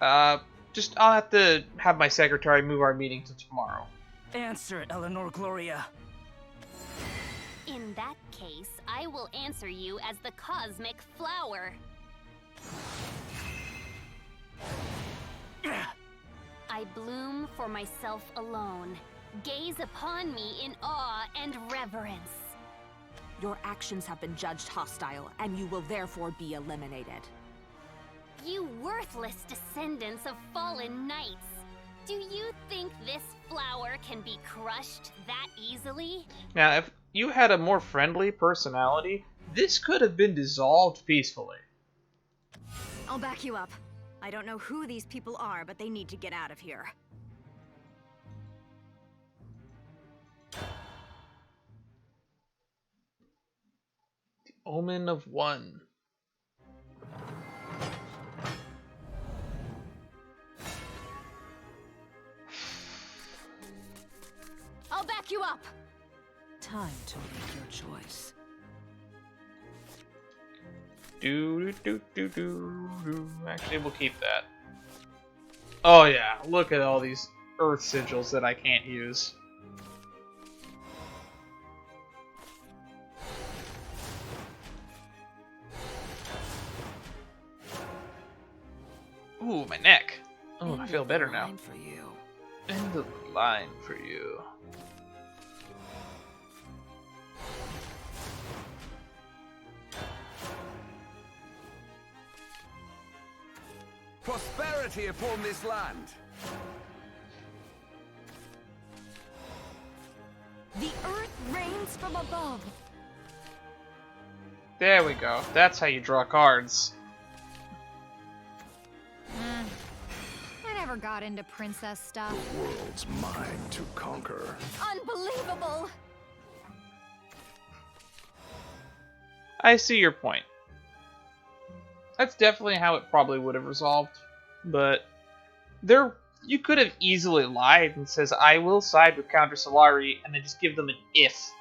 I'll have to have my secretary move our meeting to tomorrow. Answer, Eleanor Gloria. In that case, I will answer you as the Cosmic Flower. I bloom for myself alone. Gaze upon me in awe and reverence. Your actions have been judged hostile, and you will therefore be eliminated. You worthless descendants of fallen knights! Do you think this flower can be crushed that easily? Now, if you had a more friendly personality, this could have been dissolved peacefully. I'll back you up. I don't know who these people are, but they need to get out of here. The Omen of One. I'll back you up! Time to make your choice. Actually, we'll keep that. Oh yeah, look at all these earth sigils that I can't use. Ooh, my neck. Oh, I feel better now. End of the line for you. Prosperity upon this land. The earth rains from above. There we go. That's how you draw cards. I never got into princess stuff. The world's mine to conquer. Unbelievable! I see your point. That's definitely how it probably would have resolved, but you could have easily lied and says, I will side with Counter Solari, and then just give them an if.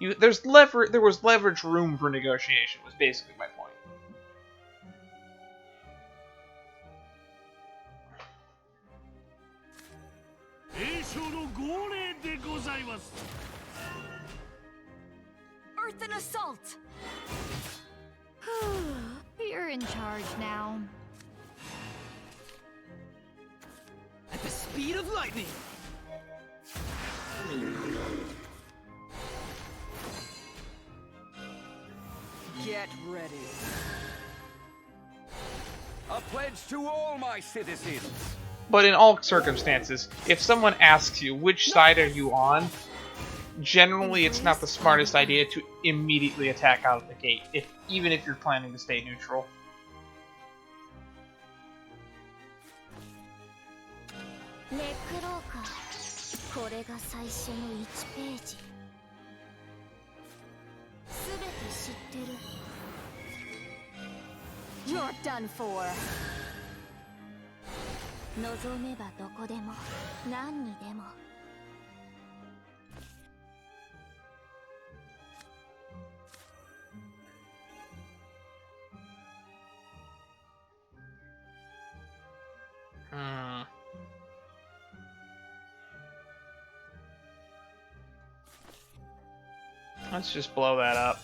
There was leverage room for negotiation, was basically my point. Earth and assault! You're in charge now. At the speed of lightning! Get ready. A pledge to all my citizens. But in all circumstances, if someone asks you which side are you on, generally it's not the smartest idea to immediately attack out of the gate, even if you're planning to stay neutral. You're done for. Let's just blow that up.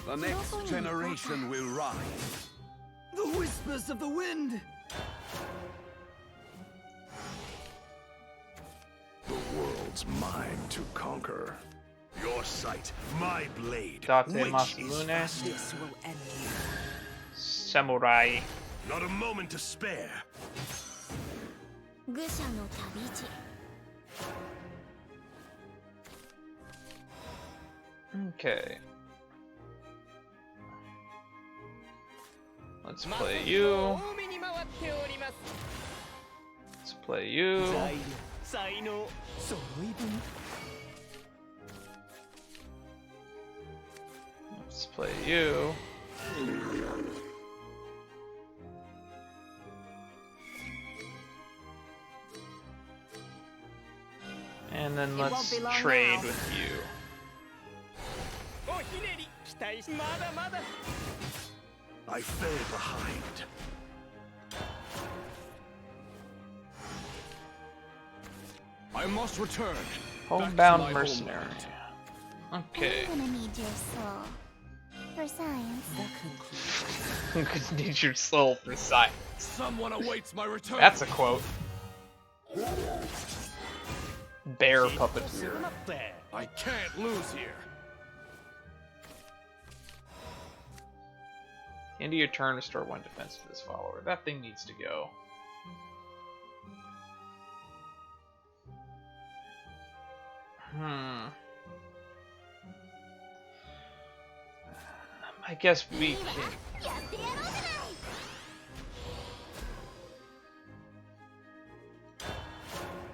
The next generation will rise. The whispers of the wind! The world It's mine to conquer. Your sight, my blade. Date Which is Masamune. faster? This will end you. Samurai. Not a moment to spare. 愚者の旅路 Okay. Let's play you. Let's play you. Let's play you. And then let's trade with you. I fell behind. I must return. Homebound mercenary. Okay. I'm gonna need your soul for science. I'm gonna need your soul for science. Someone awaits my return. That's a quote. Bear puppeteer. I can't lose here. End of your turn, restore 1 defense to this follower. That thing needs to go. I guess we can.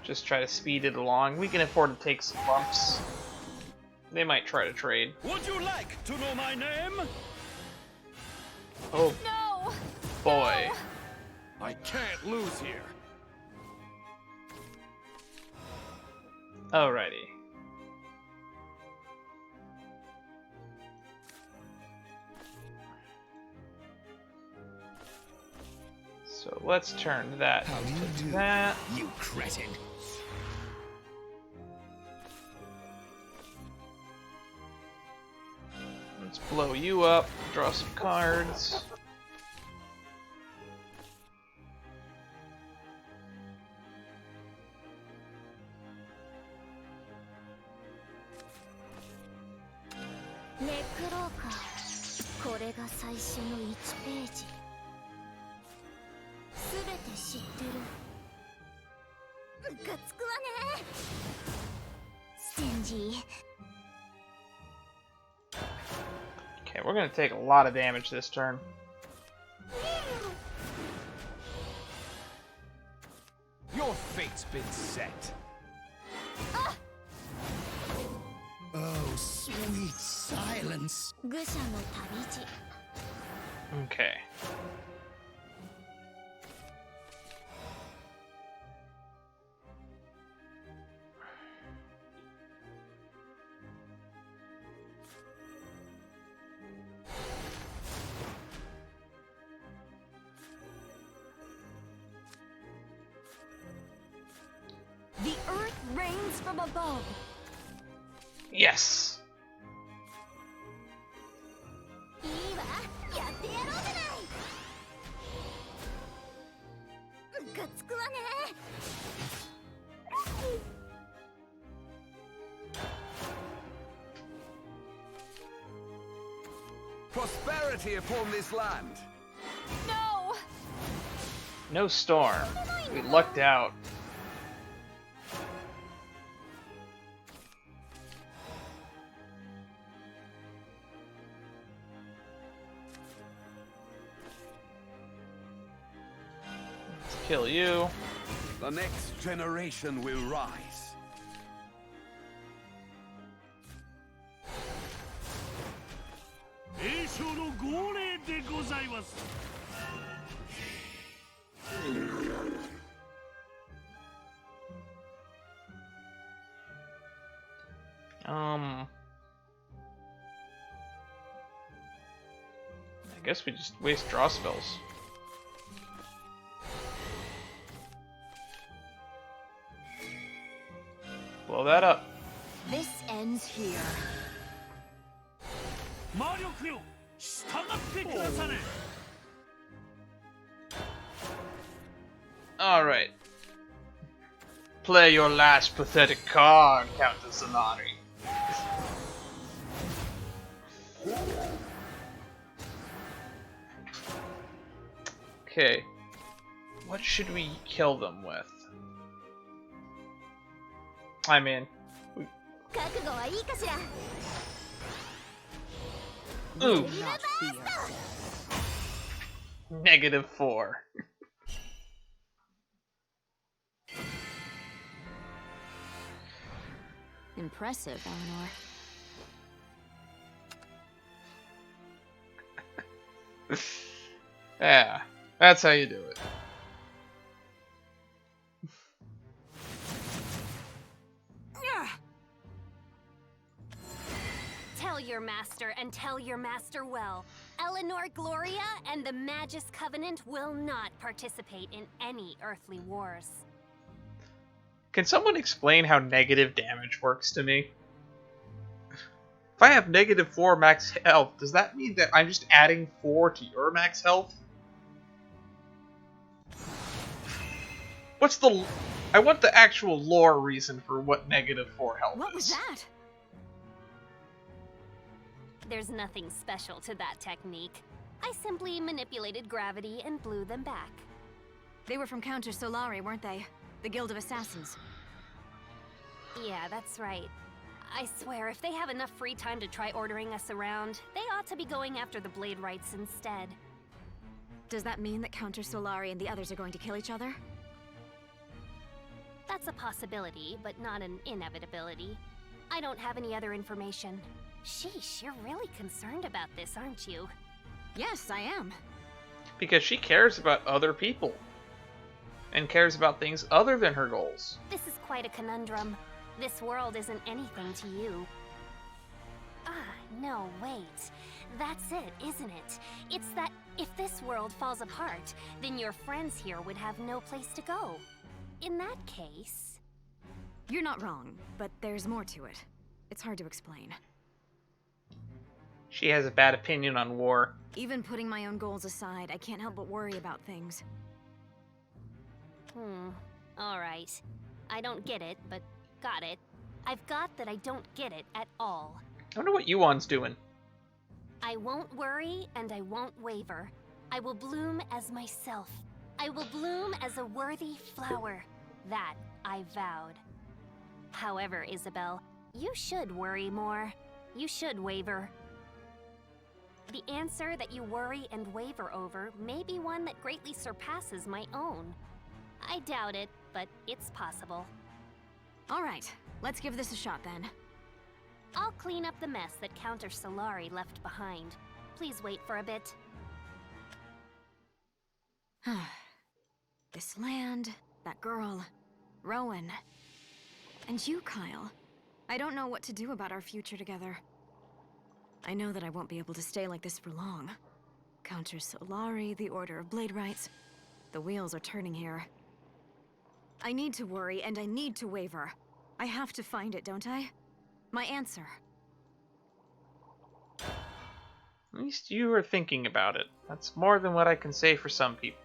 Just try to speed it along. We can afford to take some bumps. They might try to trade. Would you like to know my name? Oh No! boy. I can't lose here. Alrighty. So let's turn that into that. You cretin. Let's blow you up, draw some cards. Okay, we're gonna take a lot of damage this turn. Your fate's been set. Oh, sweet silence. Okay. The earth rains from above. Yes. Prosperity upon this land. No! No storm. We lucked out. Let's kill you. The next generation will rise. I guess we just waste draw spells. Blow that up. This ends here. Alright. play your last pathetic card, Countess Solari. Okay. What should we kill them with? I mean... Ooh. -4. Impressive, Eleanor. Yeah, that's how you do it. Tell your master, and tell your master well. Eleanor Gloria and the Magus Covenant will not participate in any earthly wars. Can someone explain how negative damage works to me? If I have -4 max health, does that mean that I'm just adding 4 to your max health? What's the... I want the actual lore reason for what -4 health is. What was that? There's nothing special to that technique. I simply manipulated gravity and blew them back. They were from Counter Solari, weren't they? The Guild of Assassins. Yeah, that's right. I swear, if they have enough free time to try ordering us around, they ought to be going after the Blade Rights instead. Does that mean that Counter Solari and the others are going to kill each other? That's a possibility, but not an inevitability. I don't have any other information. Sheesh, you're really concerned about this, aren't you? Yes, I am. Because she cares about other people. And cares about things other than her goals. This is quite a conundrum. This world isn't anything to you. Ah, no, wait. That's it, isn't it? It's that if this world falls apart, then your friends here would have no place to go. In that case... You're not wrong, but there's more to it. It's hard to explain. She has a bad opinion on war. Even putting my own goals aside, I can't help but worry about things. Alright. I don't get it, but got it. I've got that I don't get it at all. I wonder what Yuan's doing. I won't worry and I won't waver. I will bloom as myself. I will bloom as a worthy flower. That I vowed. However, Isabelle, you should worry more. You should waver. The answer that you worry and waver over may be one that greatly surpasses my own. I doubt it, but it's possible. All right, let's give this a shot then. I'll clean up the mess that Counter Solari left behind. Please wait for a bit. This land, that girl, Rowan, and you, Kyle. I don't know what to do about our future together. I know that I won't be able to stay like this for long. Counter Solari, the Order of Blade Rights. The wheels are turning here. I need to worry and I need to waver. I have to find it, don't I? My answer. At least you are thinking about it. That's more than what I can say for some people.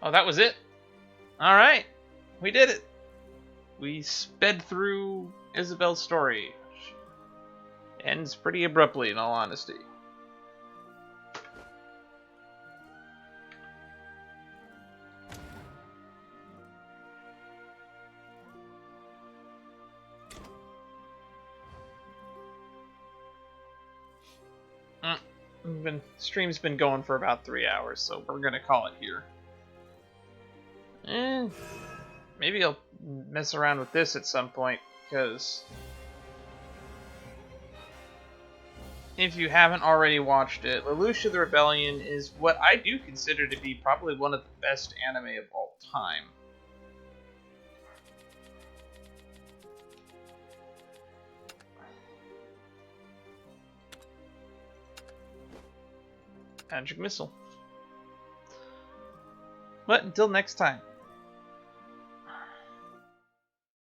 Oh, that was it? Alright. We did it. We sped through Isabelle's story. Which ends pretty abruptly, in all honesty. Stream's been going for about 3 hours, so we're gonna call it here. Maybe I'll mess around with this at some point, because if you haven't already watched it, Lelouch the Rebellion is what I do consider to be probably one of the best anime of all time. Magic Missile. But until next time.